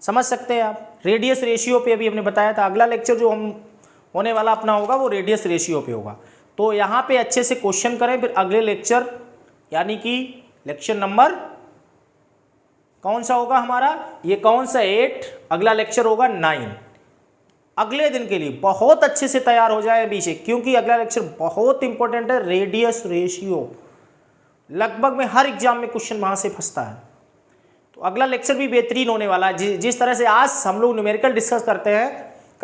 Speaker 1: समझ सकते हैं आप? रेडियस रेशियो पे अभी हमने बताया था। अगला लेक्चर जो हम होने वाला अपना होगा वो रेडियस रेशियो पे होगा। तो यहाँ पे अच्छे से क्वेश्चन करें, फिर अगले लेक्चर यानी कि लेक्चर नंबर कौन सा होगा हमारा? ये कौन सा 8, अगला लेक्चर होगा 9। अगले दिन के लिए बहुत अच्छे से तैयार हो जाए अभी से, क्योंकि अगला लेक्चर बहुत इंपॉर्टेंट है। रेडियस रेशियो लगभग में हर एग्जाम में क्वेश्चन वहाँ से फंसता है। तो अगला लेक्चर भी बेहतरीन होने वाला है। जिस तरह से आज हम लोग न्यूमेरिकल डिस्कस कर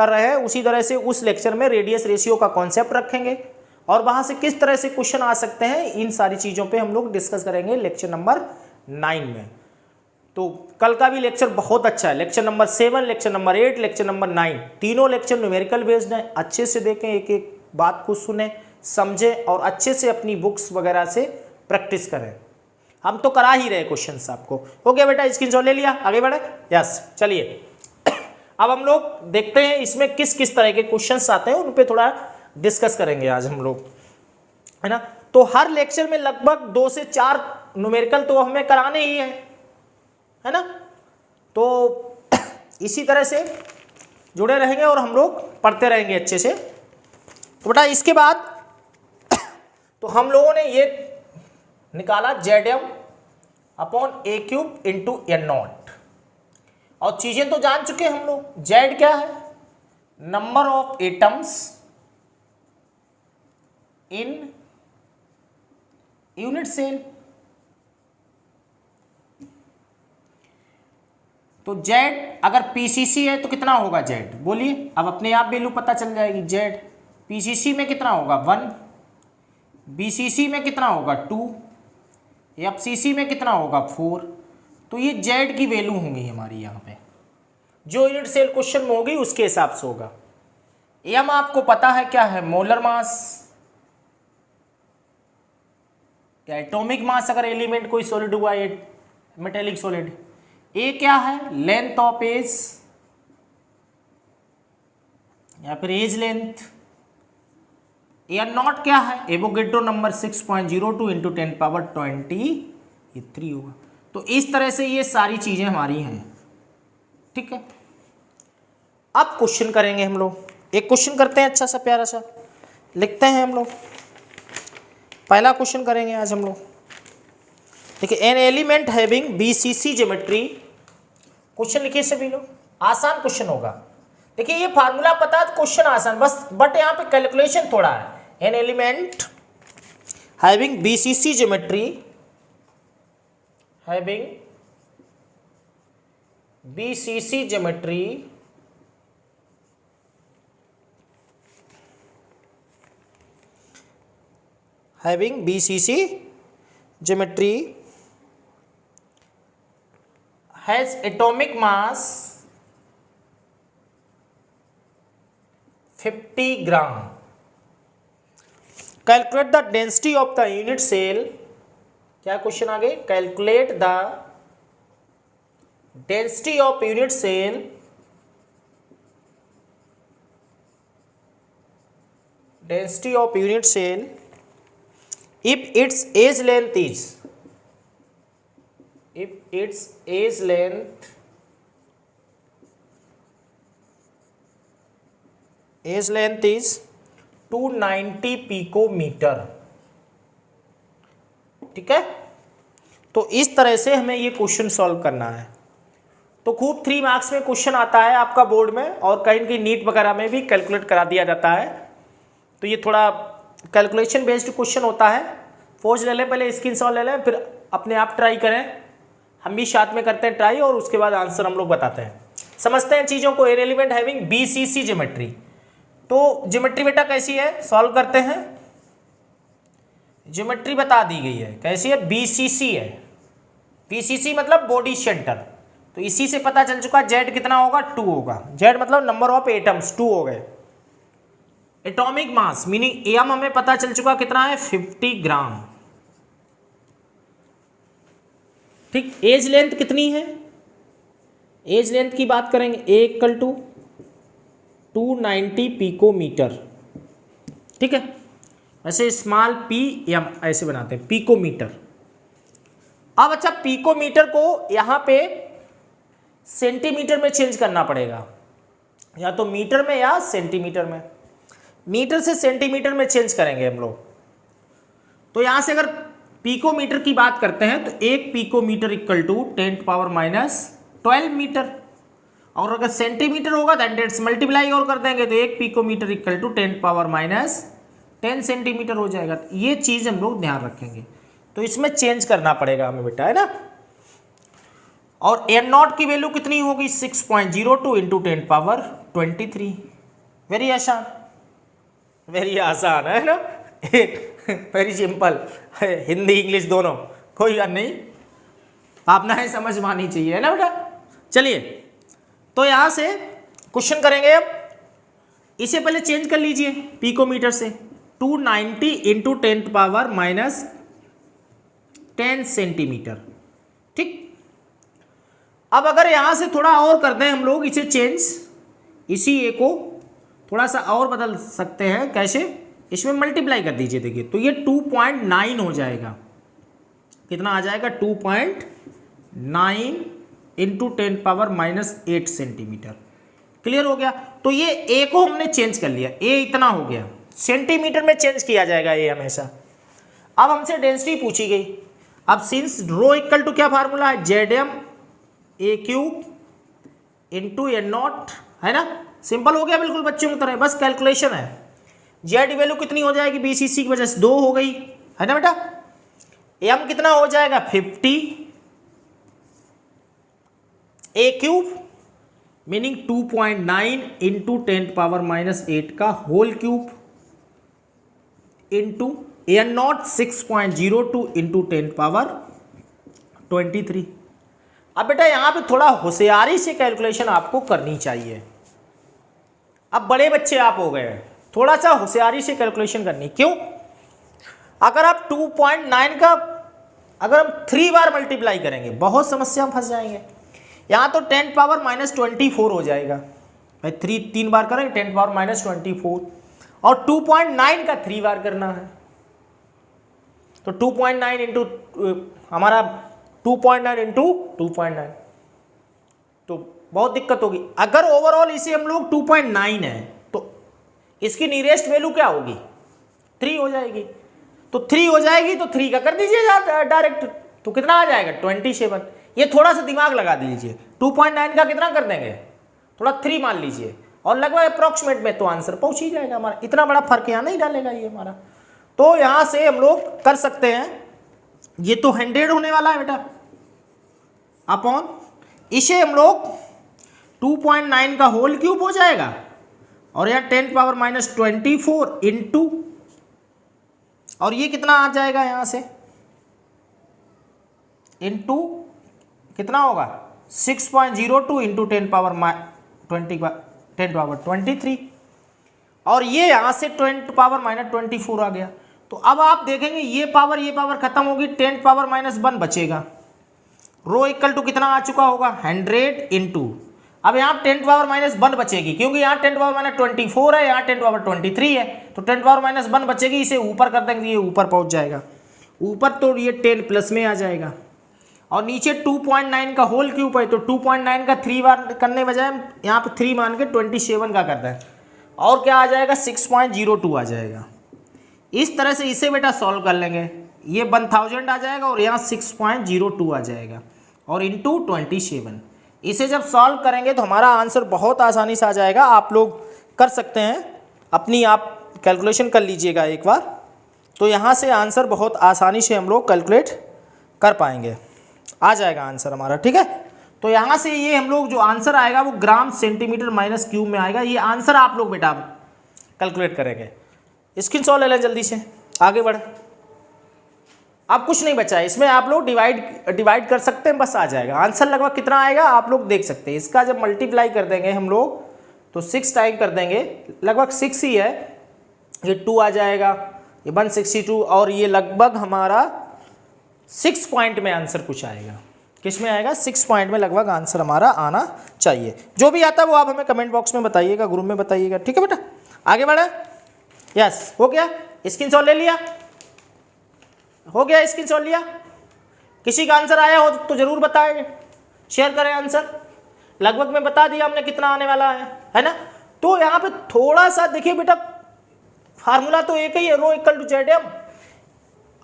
Speaker 1: रहे हैं, उसी तरह से उस लेक्चर में रेडियस रेशियो का कॉन्सेप्ट रखेंगे, और वहाँ से किस तरह से क्वेश्चन आ सकते हैं, इन सारी चीज़ों पे हम लोग डिस्कस करेंगे लेक्चर नंबर 9 में। तो कल का भी लेक्चर बहुत अच्छा है। Lecture number 7, lecture number 8, lecture number 9, तीनों लेक्चर न्यूमेरिकल बेस्ड हैं। अच्छे से देखें, एक एक बात को सुने, समझें, और अच्छे से अपनी बुक्स वगैरह से प्रैक्टिस करें। हम तो करा ही रहे क्वेश्चन आपको। हो गया बेटा? स्क्रीनशॉट ले लिया, आगे बढ़े? यस, चलिए अब हम लोग देखते हैं इसमें किस किस तरह के क्वेश्चंस आते हैं, उन पे थोड़ा डिस्कस करेंगे आज हम लोग, है ना। तो हर लेक्चर में लगभग 2 से 4 न्यूमेरिकल तो हमें कराने ही है ना। तो इसी तरह से जुड़े रहेंगे और हम लोग पढ़ते रहेंगे अच्छे से। तो बेटा इसके बाद तो हम लोगों ने ये निकाला Z M upon a cube into N naught, और चीज़ें तो जान चुके हम लोग। जेड क्या है? Number of atoms in unit cell. तो जेड अगर पीसीसी है तो कितना होगा जेड, बोलिए। अब अपने आप वैल्यू पता चल जाएगी। जेड पीसीसी में कितना होगा 1, बीसीसी में कितना होगा 2, एफसीसी में कितना होगा 4। तो ये जेड की वैल्यू होंगी हमारी यहाँ पे, जो यूनिट सेल क्वेश्चन में होगी उसके हिसाब से होगा। एम आपको पता है क्या है, मोलर मास या एटॉमिक मास अगर एलिमेंट कोई सॉलिड हुआ है, मेटेलिक सॉलिड। ए क्या है, लेंथ ऑफ एज या फिर एज लेंथ। ए नॉट क्या है, एवोगेड्रो नंबर 6.02 इंटू 10⁻23 होगा। तो इस तरह से ये सारी चीजें हमारी हैं, ठीक है। अब क्वेश्चन करेंगे हम लोग, एक क्वेश्चन करते हैं अच्छा सा प्यारा सा, लिखते हैं हम लोग। पहला क्वेश्चन करेंगे आज हम लोग, देखिए an element having BCC geometry. Question लिखिए सभी लोग, आसान क्वेश्चन होगा। देखिए ये फार्मूला पता है, क्वेश्चन आसान बस, बट यहाँ पे कैलकुलेशन थोड़ा है। An element having BCC geometry, having BCC geometry having BCC geometry has atomic mass 50 gram. Calculate the density of the unit cell. क्या क्वेश्चन आगे, calculate the density of unit cell if its age length is age length is 290 picometre, ठीक है। तो इस तरह से हमें ये क्वेश्चन सॉल्व करना है। तो खूब 3 मार्क्स में क्वेश्चन आता है आपका बोर्ड में, और कहीं कहीं नीट वगैरह में भी कैलकुलेट करा दिया जाता है। तो ये थोड़ा कैलकुलेशन बेस्ड क्वेश्चन होता है। फोर्स ले लें, पहले स्क्रीनशॉट ले लें, फिर अपने आप ट्राई करें। हम भी साथ में करते हैं ट्राई, और उसके बाद आंसर हम लोग बताते हैं, समझते हैं चीज़ों को। An element having BCC geometry, तो ज्योमेट्री बेटा कैसी है, सॉल्व करते हैं। ज्योमेट्री बता दी गई है, कैसी है, बीसीसी है। बीसीसी मतलब बॉडी सेंटर, तो इसी से पता चल चुका जेड कितना होगा, 2 होगा। जेड मतलब नंबर ऑफ एटम्स 2 हो गए। एटॉमिक मास मीनिंग एम हमें पता चल चुका कितना है, 50 ग्राम, ठीक। एज लेंथ कितनी है, एज लेंथ की बात करेंगे, ए इक्वल टू 290 पिकोमीटर, ठीक है। वैसे स्मॉल पी एम ऐसे बनाते हैं, पिकोमीटर। अब अच्छा, पिकोमीटर को यहाँ पे सेंटीमीटर में चेंज करना पड़ेगा, या तो मीटर में या सेंटीमीटर में। मीटर से सेंटीमीटर में चेंज करेंगे हम लोग। तो यहाँ से अगर पिकोमीटर की बात करते हैं तो 1 पिकोमीटर इक्वल टू 10⁻12 मीटर, और अगर सेंटीमीटर होगा तो 100 से मल्टीप्लाई और कर देंगे तो 1 पिकोमीटर इक्वल टू 10⁻10 सेंटीमीटर हो जाएगा। तो ये चीज़ हम लोग ध्यान रखेंगे, तो इसमें चेंज करना पड़ेगा हमें बेटा, है ना। और एन नॉट की वैल्यू कितनी होगी, 6.02 इंटू 10⁻23। वेरी आसान, वेरी आसान है ना, वेरी सिंपल, हिंदी इंग्लिश दोनों, कोई बात नहीं, आपने है समझ में आनी चाहिए, है ना बेटा। चलिए, तो यहाँ से क्वेश्चन करेंगे। अब इसे पहले चेंज कर लीजिए पिकोमीटर से, 290 इंटू 10⁻10 सेंटीमीटर, ठीक। अब अगर यहाँ से थोड़ा और कर दें हम लोग इसे चेंज, इसी ए को थोड़ा सा और बदल सकते हैं, कैसे, इसमें मल्टीप्लाई कर दीजिए। देखिए तो ये 2.9 हो जाएगा, कितना आ जाएगा, 2.9 इंटू 10⁻8 सेंटीमीटर। क्लियर हो गया। तो ये ए को हमने चेंज कर लिया, ए इतना हो गया, सेंटीमीटर में चेंज किया जाएगा ए हमेशा। अब हमसे डेंसिटी पूछी गई। अब सिंस रो इक्वल टू क्या फार्मूला है, Z M a cube into N naught, है ना, सिंपल हो गया बिल्कुल बच्चों की तरह, बस कैलकुलेशन है। जेड वैल्यू कितनी हो जाएगी, BCC की वजह से 2 हो गई है ना बेटा। एम कितना हो जाएगा 50 ए क्यूब मीनिंग 2.9 इंटू 10⁻⁻8 का whole cube into N naught 6.02 into 10⁻23। अब बेटा यहां पे थोड़ा होशियारी से कैलकुलेशन आपको करनी चाहिए। अब बड़े बच्चे आप हो गए हैं, थोड़ा सा होशियारी से कैलकुलेशन करनी। क्यों? अगर आप 2.9 का अगर हम 3 बार मल्टीप्लाई करेंगे बहुत समस्या में फंस जाएंगे। यहाँ तो 10⁻24 हो जाएगा भाई, 3 बार करेंगे 10⁻24 और 2.9 का 3 बार करना है तो 2.9 इंटू हमारा 2.9 इंटू 2.9 तो बहुत दिक्कत होगी। अगर ओवरऑल इसे हम लोग 2.9 है तो इसकी नियरेस्ट वैल्यू क्या होगी 3 हो जाएगी। तो 3 हो जाएगी तो 3 का कर दीजिए डायरेक्ट, तो कितना आ जाएगा 27। ये थोड़ा सा दिमाग लगा दीजिए, 2.9 का कितना कर देंगे, थोड़ा 3 मान लीजिए और लगभग अप्रोक्सीमेट में तो आंसर पहुंच ही जाएगा हमारा। इतना बड़ा फर्क यहाँ नहीं डालेगा ये हमारा। तो यहाँ से हम लोग कर सकते हैं, ये तो 100 होने वाला है बेटा अपॉन, इसे हम लोग 2.9 का होल क्यूब हो जाएगा और यहाँ 10⁻24 इंटू, और ये कितना आ जाएगा यहाँ से इंटू कितना होगा 6.02 इंटू 10⁻23 और ये यहाँ से 10⁻24 आ गया। तो अब आप देखेंगे ये पावर खत्म होगी, 10⁻1 बचेगा। रो इक्वल टू कितना आ चुका होगा 100 इंटू, अब यहाँ 10⁻1 बचेगी क्योंकि यहाँ 10⁻24 है, यहाँ 10⁻23 है, तो 10⁻1 बचेगी। इसे ऊपर कर देंगे, ये ऊपर पहुँच जाएगा ऊपर, तो ये 10 प्लस में आ जाएगा। और नीचे 2.9 का होल क्यूब है तो 2.9 का 3 बार करने बजाय यहाँ पे 3 मान के 27 का करता है और क्या आ जाएगा 6.02 आ जाएगा। इस तरह से इसे बेटा सॉल्व कर लेंगे, ये 1000 आ जाएगा और यहाँ 6.02 आ जाएगा और इंटू 27। इसे जब सॉल्व करेंगे तो हमारा आंसर बहुत आसानी से आ जाएगा। आप लोग कर सकते हैं, अपनी आप कैलकुलेशन कर लीजिएगा एक बार, तो यहाँ से आंसर बहुत आसानी से हम लोग कैलकुलेट कर पाएंगे, आ जाएगा आंसर हमारा। ठीक है, तो यहाँ से ये हम लोग जो आंसर आएगा वो ग्राम सेंटीमीटर माइनस क्यूब में आएगा। ये आंसर आप लोग बेटा कैलकुलेट करेंगे। स्क्रीनशॉट ले लें जल्दी से, आगे बढ़। अब कुछ नहीं बचा है इसमें, आप लोग डिवाइड कर सकते हैं, बस आ जाएगा आंसर। लगभग कितना आएगा आप लोग देख सकते हैं। इसका जब मल्टीप्लाई कर देंगे हम लोग तो 6 टाइम कर देंगे, लगभग 6 ही है, ये 2 आ जाएगा, ये 162 और ये लगभग हमारा 6 पॉइंट में आंसर कुछ आएगा। किस में आएगा 6 पॉइंट में लगभग आंसर हमारा आना चाहिए। जो भी आता है वो आप हमें कमेंट बॉक्स में बताइएगा, ग्रुप में बताइएगा। ठीक है बेटा, आगे बढ़े। यस, हो गया, स्क्रीनशॉट ले लिया, हो गया, स्क्रीनशॉट लिया। किसी का आंसर आया हो तो जरूर बताएं, शेयर करें आंसर। लगभग में बता दिया हमने कितना आने वाला है ना। तो यहाँ पे थोड़ा सा देखिए बेटा, फार्मूला तो एक ही है, rho equal to Z M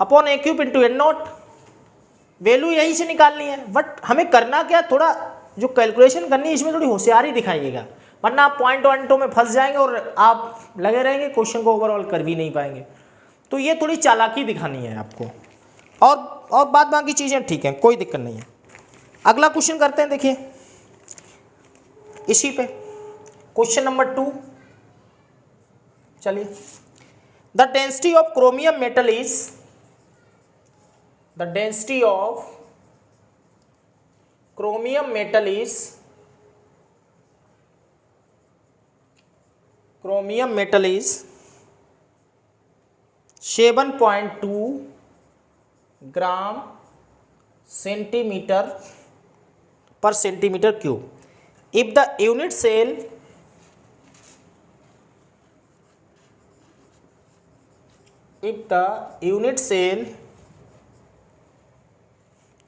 Speaker 1: upon a cube into N naught, value यहीं से निकालनी है। बट हमें करना क्या, थोड़ा जो कैलकुलेशन करनी है इसमें थोड़ी होशियारी दिखाइएगा, वरना आप पॉइंटों में फंस जाएंगे और आप लगे रहेंगे क्वेश्चन को ओवरऑल कर भी नहीं पाएंगे। तो ये थोड़ी चालाकी दिखानी है आपको, और बात बाकी चीज़ें ठीक हैं, कोई दिक्कत नहीं है। अगला क्वेश्चन करते हैं, देखिए इसी पे क्वेश्चन नंबर 2। चलिए, the density of chromium metal is, the density of chromium metal is 7.2 gram centimetre per centimetre cube. if the unit cell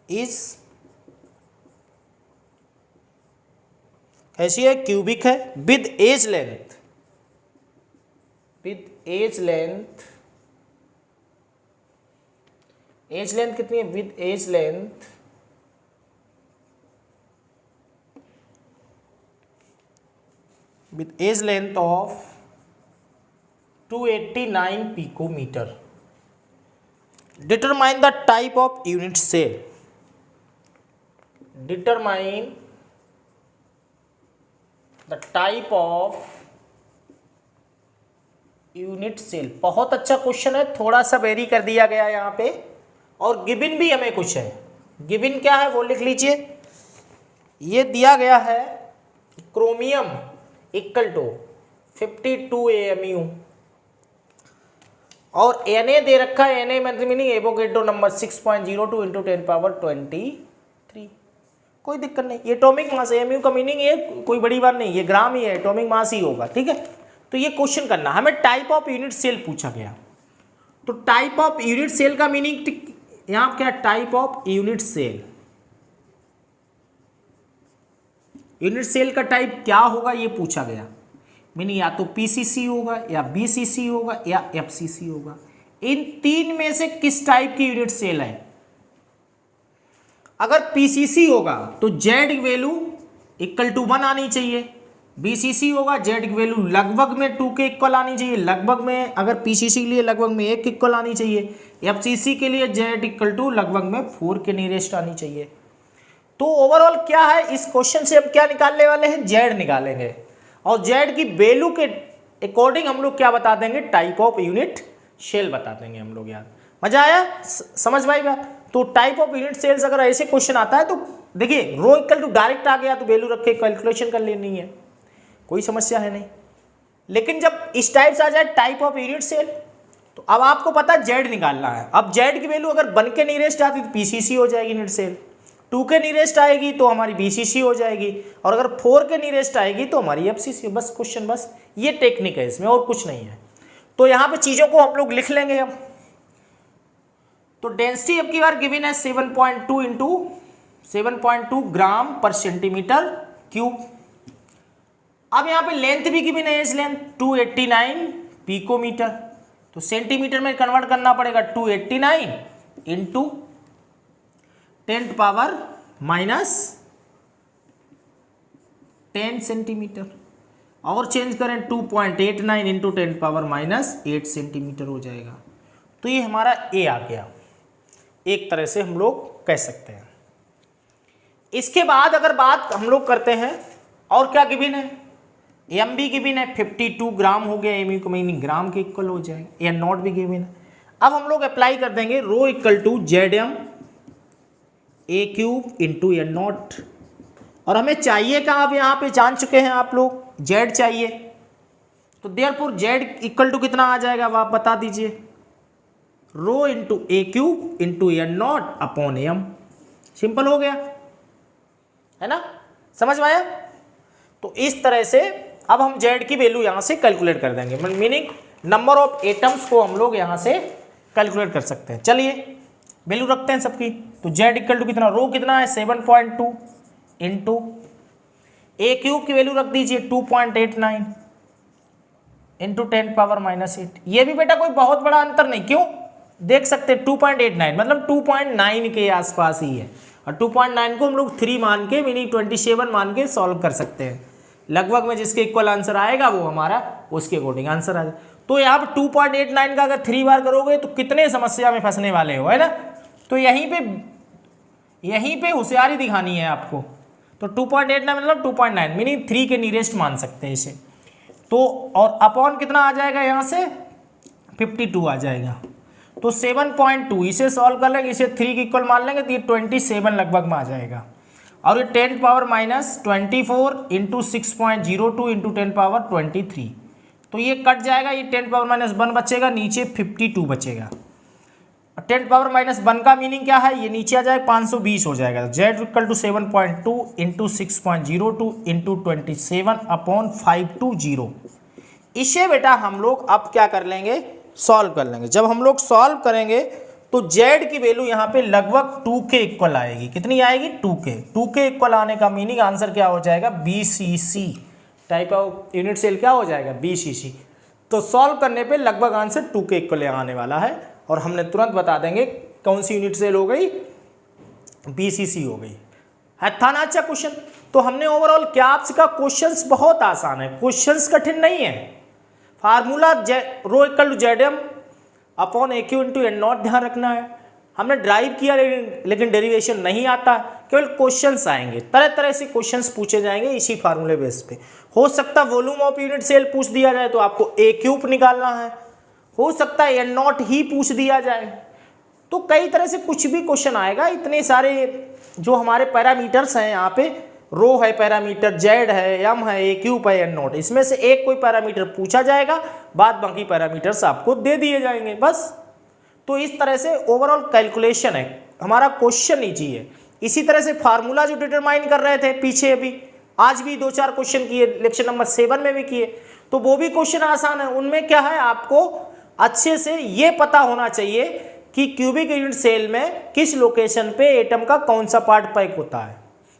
Speaker 1: is ऐसी है, क्यूबिक है, with edge length, edge length कितनी है, with edge length with edge length of 289 picometer. Determine the type of unit cell. Determine the type of unit cell. बहुत अच्छा question है, थोड़ा सा वेरी कर दिया गया यहाँ पे, और गिवन भी हमें कुछ है। गिवन क्या है वो लिख लीजिए। ये दिया गया है क्रोमियम इक्वल टू 52 AMU और Na दे रखा है, Na मतलब मीनिंग एवोगैड्रो नंबर 6.02 इंटू 10⁻23। कोई दिक्कत नहीं, ये एटॉमिक मास है। AMU का मीनिंग ये कोई बड़ी बात नहीं, ये ग्राम ही है, एटॉमिक मास ही होगा, ठीक है। तो ये क्वेश्चन करना, हमें टाइप ऑफ यूनिट सेल पूछा गया। तो टाइप ऑफ यूनिट सेल का मीनिंग यहां क्या, type of unit cell. Unit cell का टाइप क्या होगा ये पूछा गया, मीनिंग या तो पीसीसी होगा या बीसीसी होगा या एफसीसी होगा। इन तीन में से किस टाइप की यूनिट सेल है। अगर पीसीसी होगा तो जेड की वैल्यू इक्वल टू 1 आनी चाहिए, बीसीसी होगा जेड की वैल्यू लगभग में 2 के इक्वल आनी चाहिए, लगभग में अगर पीसीसी के लिए लगभग में 1 के इक्वल आनी चाहिए, एफसीसी के लिए जेड इक्वल टू लगभग में 4 के नियरेस्ट आनी चाहिए। तो ओवरऑल क्या है, इस क्वेश्चन से हम क्या निकालने वाले हैं, जेड निकालेंगे, और जेड की वैल्यू के अकॉर्डिंग हम लोग क्या बता देंगे, टाइप ऑफ यूनिट सेल बता देंगे हम लोग। यार मजा आया, समझ भाई बात। तो टाइप ऑफ यूनिट सेल्स अगर ऐसे क्वेश्चन आता है तो देखिए रो इक्वल टू डायरेक्ट आ गया तो वैल्यू रख के कैलकुलेशन कर लेनी है, कोई समस्या है नहीं। लेकिन जब इस टाइप से आ जाए टाइप ऑफ यूनिट सेल, तो अब आपको पता है जेड निकालना है। अब जेड की वैल्यू अगर 1 के नियरेस्ट आती तो पीसीसी हो जाएगी यूनिट सेल, 2 के नियरेस्ट आएगी तो हमारी बीसीसी हो जाएगी, और अगर 4 के नियरेस्ट आएगी तो हमारी एफसीसी। बस क्वेश्चन, बस ये टेक्निक है इसमें, और कुछ नहीं है। तो यहाँ पे चीज़ों को हम लोग लिख लेंगे अब। तो डेंसिटी अब की बार गिवन है 7.2 इंटू 7.2 ग्राम पर सेंटीमीटर क्यूब। अब यहाँ पे लेंथ भी गिवन है, एज लेंथ 289 पिकोमीटर, तो सेंटीमीटर में कन्वर्ट करना पड़ेगा। 289 इंटू 10⁻10 सेंटीमीटर, और चेंज करें 2.89 इंटू 10⁻8 सेंटीमीटर हो जाएगा। तो ये हमारा ए आ गया, एक तरह से हम लोग कह सकते हैं। इसके बाद अगर बात हम लोग करते हैं और क्या गिवन है, एम भी गिवन है 52 ग्राम हो गया, एम को मीनिंग ग्राम के इक्वल हो जाएगा, एन नॉट भी गिवन है। अब हम लोग अप्लाई कर देंगे rho equal to Z M a cube into N naught, और हमें चाहिए क्या, अब यहाँ पे जान चुके हैं आप लोग, जेड चाहिए। तो देयरफॉर जेड इक्वल टू कितना आ जाएगा, अब आप बता दीजिए, rho into a cube into N naught upon M. Simple हो गया है ना, समझ में आया। तो इस तरह से अब हम जेड की वैल्यू यहाँ से कैलकुलेट कर देंगे, मीनिंग नंबर ऑफ एटम्स को हम लोग यहाँ से कैलकुलेट कर सकते हैं। चलिए वैल्यू रखते हैं सबकी। तो जेड इक्वल टू कितना, रो कितना है 7.2 इंटू ए क्यूब की वैल्यू रख दीजिए 2.89 इंटू 10⁻8। ये भी बेटा कोई बहुत बड़ा अंतर नहीं, क्यों देख सकते हैं 2.89 मतलब 2.9 के आसपास ही है, और 2.9 को हम लोग 3 मान के मीनिंग 27 मान के सॉल्व कर सकते हैं। लगभग में जिसके इक्वल आंसर आएगा वो हमारा उसके अकॉर्डिंग आंसर आ जाए। तो यहाँ पर 2.89 का अगर 3 बार करोगे तो कितने समस्या में फंसने वाले हो, है ना। तो यहीं पे होशियारी दिखानी है आपको। तो 2.89 मतलब 2.9 मीनिंग 3 के नियरेस्ट मान सकते हैं इसे। तो और अपॉन कितना आ जाएगा, यहाँ से 52 आ जाएगा। तो 7.2 इसे सॉल्व कर लेंगे, इसे 3 के इक्वल मान लेंगे तो ये 27 लगभग में आ जाएगा। और ये 10⁻24 इंटू 6.02 इंटू 10⁻23, तो ये कट जाएगा, ये 10⁻−1 बचेगा, नीचे 52 बचेगा। 10⁻−1 का मीनिंग क्या है, ये नीचे आ जाएगा 520 हो जाएगा। Z equal to 7.2 into 6.02 into 27/520। इसे बेटा हम लोग अब क्या कर लेंगे, सॉल्व कर लेंगे। जब हम लोग सॉल्व करेंगे तो जेड की वैल्यू यहाँ पे लगभग 2 के इक्वल आएगी। कितनी आएगी, 2 के। 2 के इक्वल आने का मीनिंग आंसर क्या हो जाएगा, BCC. Type of unit cell क्या हो जाएगा, बीसीसी। तो सॉल्व करने पे लगभग आंसर 2 के इक्वल आने वाला है, और हमने तुरंत बता देंगे कौन सी यूनिट सेल हो गई, बीसीसी हो गई। है था ना अच्छा क्वेश्चन। तो हमने ओवरऑल क्या आपसे कहा, क्वेश्चंस बहुत आसान है, क्वेश्चंस कठिन नहीं है। Formula rho equal to Z M upon a cube into N naught ध्यान रखना है। हमने ड्राइव किया लेकिन डेरिवेशन नहीं आता, केवल क्वेश्चंस आएंगे, तरह तरह से क्वेश्चंस पूछे जाएंगे इसी फार्मूले बेस पे। हो सकता है वॉल्यूम ऑफ यूनिट सेल पूछ दिया जाए तो आपको ए क्यूब निकालना है, हो सकता है एन नॉट ही पूछ दिया जाए, तो कई तरह से कुछ भी क्वेश्चन आएगा। इतने सारे जो हमारे पैरामीटर्स हैं यहाँ पे, रो है पैरामीटर, जेड है, एम है, ए क्यूब है, एन नॉट, इसमें से एक कोई पैरामीटर पूछा जाएगा, बाद बाकी पैरामीटर्स आपको दे दिए जाएंगे बस। तो इस तरह से ओवरऑल कैलकुलेशन है, हमारा क्वेश्चन ईजी है। इसी तरह से फार्मूला जो डिटरमाइन कर रहे थे पीछे, अभी आज भी 2-4 क्वेश्चन किए, लेक्चर नंबर 7 में भी किए, तो वो भी क्वेश्चन आसान है। उनमें क्या है, आपको अच्छे से ये पता होना चाहिए कि क्यूबिक यूनिट सेल में किस लोकेशन पे एटम का कौन सा पार्ट पैक होता है,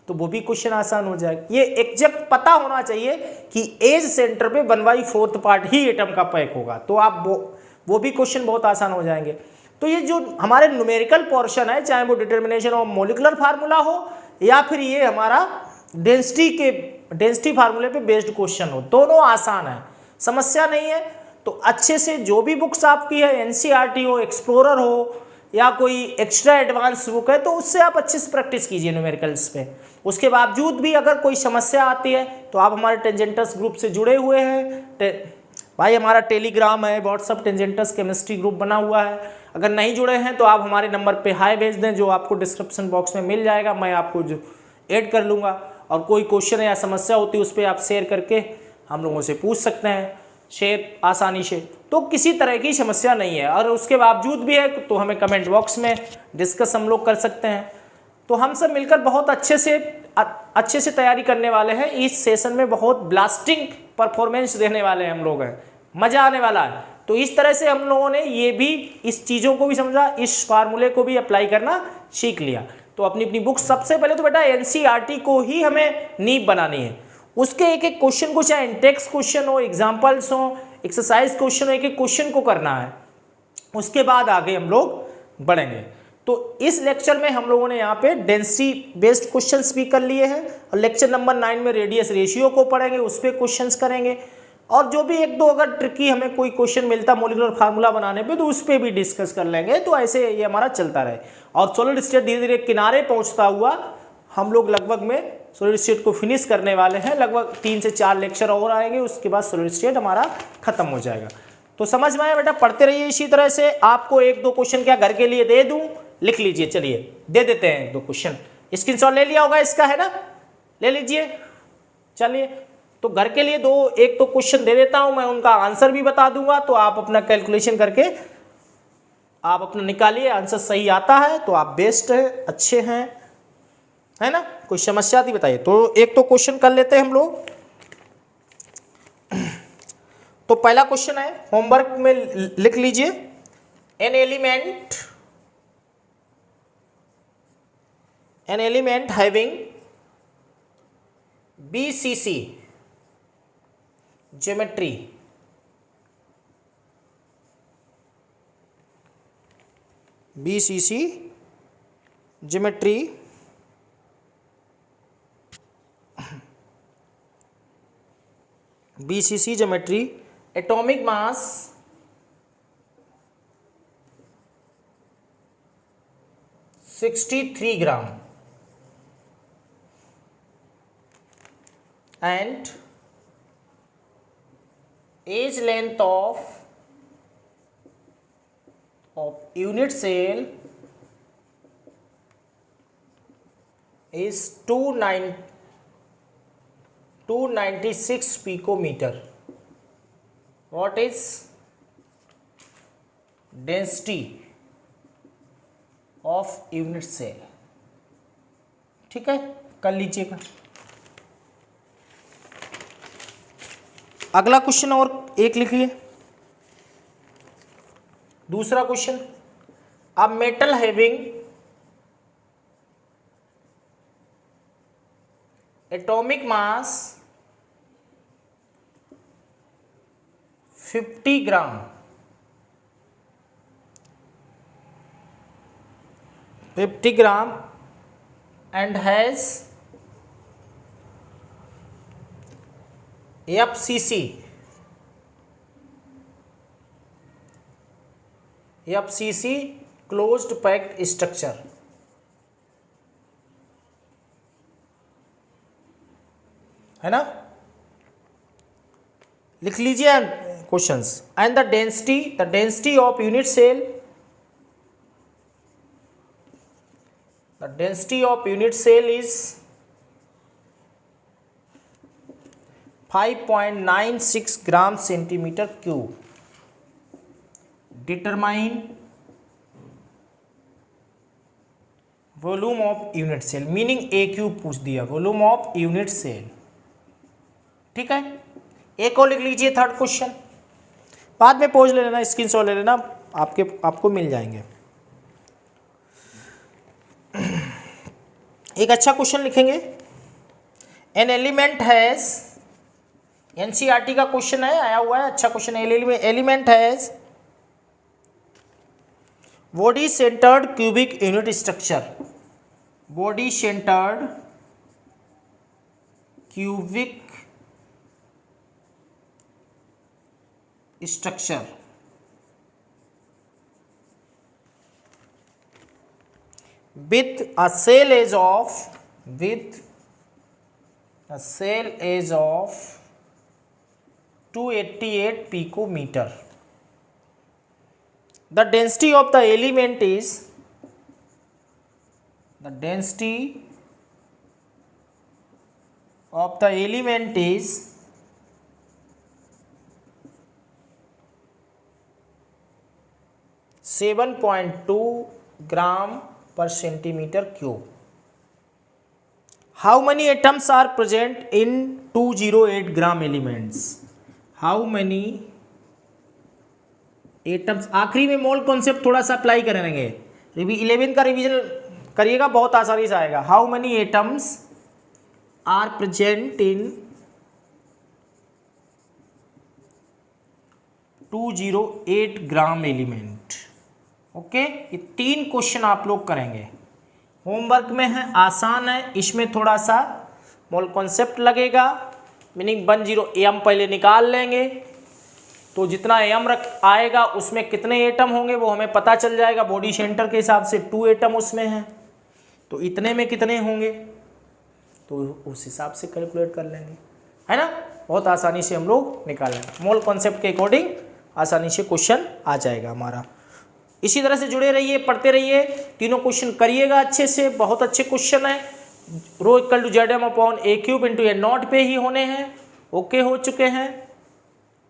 Speaker 1: तो वो भी क्वेश्चन आसान हो जाएगा। ये एग्जैक्ट पता होना चाहिए कि एज सेंटर पे 1/4 पार्ट ही एटम का पैक होगा, तो आप वो भी क्वेश्चन बहुत आसान हो जाएंगे। तो ये जो हमारे न्यूमेरिकल पोर्शन है, चाहे वो डिटर्मिनेशन ऑफ मॉलिक्यूलर फार्मूला हो या फिर ये हमारा डेंसिटी फार्मूले पे बेस्ड क्वेश्चन हो, दोनों आसान है, समस्या नहीं है। तो अच्छे से जो भी बुक्स आपकी है, एनसीईआरटी हो, एक्सप्लोरर हो या कोई एक्स्ट्रा एडवांस बुक है, तो उससे आप अच्छे से प्रैक्टिस कीजिए न्यूमेरिकल्स पे। उसके बावजूद भी अगर कोई समस्या आती है तो आप हमारे टेंजेंटस ग्रुप से जुड़े हुए हैं, भाई हमारा टेलीग्राम है, व्हाट्सअप टेंजेंटस केमिस्ट्री ग्रुप बना हुआ है। अगर नहीं जुड़े हैं तो आप हमारे नंबर पे हाई भेज दें, जो आपको डिस्क्रिप्शन बॉक्स में मिल जाएगा, मैं आपको जो ऐड कर लूँगा। और कोई क्वेश्चन या समस्या होती है उस पर आप शेयर करके हम लोगों से पूछ सकते हैं, शेयर आसानी से, तो किसी तरह की समस्या नहीं है। और उसके बावजूद भी है तो हमें कमेंट बॉक्स में डिस्कस हम लोग कर सकते हैं। तो हम सब मिलकर बहुत अच्छे से तैयारी करने वाले हैं। इस सेशन में बहुत ब्लास्टिंग परफॉर्मेंस देने वाले हैं हम लोग हैं, मज़ा आने वाला है। तो इस तरह से हम लोगों ने ये भी इस चीज़ों को भी समझा, इस फार्मूले को भी अप्लाई करना सीख लिया। तो अपनी अपनी बुक सबसे पहले तो बेटा एनसीईआरटी को ही हमें नींव बनानी है, उसके एक एक क्वेश्चन को, चाहे इंटेक्स क्वेश्चन हो, एग्जाम्पल्स हो, एक्सरसाइज क्वेश्चन हो, एक एक क्वेश्चन को करना है, उसके बाद आगे हम लोग बढ़ेंगे। तो इस लेक्चर में हम लोगों ने यहाँ पे डेंसिटी बेस्ड क्वेश्चंस भी कर लिए हैं, और लेक्चर नंबर 9 में रेडियस रेशियो को पढ़ेंगे, उस पर क्वेश्चंस करेंगे। और जो भी एक दो अगर ट्रिकी हमें कोई क्वेश्चन मिलता मॉलिक्यूलर फार्मूला बनाने पे, तो उस पर भी डिस्कस कर लेंगे। तो ऐसे ये हमारा चलता रहे। और सॉलिड स्टेट धीरे धीरे किनारे पहुँचता हुआ हम लोग लगभग में सॉलिड स्टेट को फिनिश करने वाले हैं। लगभग 3 से 4 लेक्चर और आएंगे, उसके बाद सॉलिड स्टेट हमारा खत्म हो जाएगा। तो समझ में आया बेटा, पढ़ते रहिए इसी तरह से। आपको 1-2 क्वेश्चन क्या घर के लिए दे दूं, लिख लीजिए, चलिए दे देते हैं 1-2 क्वेश्चन। स्क्रीनशॉट ले लिया होगा इसका, है ना, ले लीजिए। चलिए तो घर के लिए 1-2 क्वेश्चन दे देता हूं, मैं उनका आंसर भी बता दूंगा, तो आप अपना कैलकुलेशन करके आप अपना निकालिए। आंसर सही आता है तो आप बेस्ट है, अच्छे हैं, है ना। कोई समस्या थी बताइए। तो 1-2 क्वेश्चन कर लेते हैं हम लोग। तो पहला क्वेश्चन है, होमवर्क में लिख लीजिए, an element having BCC geometry BCC geometry, atomic mass 63 gram and age length of unit cell is 296 picometer. What is density of unit cell? ठीक है, कर लीजिएगा। अगला क्वेश्चन और एक लिखिए। दूसरा question, a metal having atomic mass 50 gram 50 gram and has FCC closed packed structure. है ना, लिख लीजिए questions. And the density of unit cell, the density of unit cell is 5.96 gram centimetre cube. Determine volume of unit cell, meaning a cube पूछ दिया, volume of unit cell. ठीक है, एक और लिख लीजिए थर्ड क्वेश्चन, बाद में पोज ले लेना, स्क्रीनशॉट ले लेना, आपको मिल जाएंगे. एक अच्छा क्वेश्चन लिखेंगे. एन एलिमेंट हैज, एनसीईआरटी का क्वेश्चन है, आया हुआ है, अच्छा क्वेश्चन है. Element has body centred cubic unit structure. Body centred cubic structure with a cell age of 288 picometer. The density of the element is 7.2 ग्राम पर centimetre cube. How many atoms are present in 208 gram elements. How many atoms, आखिरी में mole concept थोड़ा सा apply करेंगे. 11 का revision करिएगा, बहुत आसानी से आएगा. How many atoms are present in 208 gram element. Okay, ये 3 क्वेश्चन आप लोग करेंगे, होमवर्क में है, आसान है. इसमें थोड़ा सा मोल कॉन्सेप्ट लगेगा, मीनिंग 10 एम पहले निकाल लेंगे, तो जितना एम आएगा उसमें कितने एटम होंगे वो हमें पता चल जाएगा. बॉडी सेंटर के हिसाब से 2 एटम उसमें हैं, तो इतने में कितने होंगे तो उस हिसाब से कैलकुलेट कर लेंगे, है ना. बहुत आसानी से हम लोग निकालेंगे, मोल कॉन्सेप्ट के अकॉर्डिंग आसानी से क्वेश्चन आ जाएगा हमारा. इसी तरह से जुड़े रहिए, पढ़ते रहिए, तीनों क्वेश्चन करिएगा अच्छे से, बहुत अच्छे क्वेश्चन है. Rho equal to Z M upon a cube into a naught पे ही होने हैं. ओके हो चुके हैं,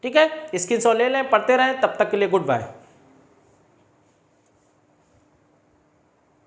Speaker 1: ठीक है, स्क्रीनशॉट ले लें, पढ़ते रहें. तब तक के लिए गुड बाय.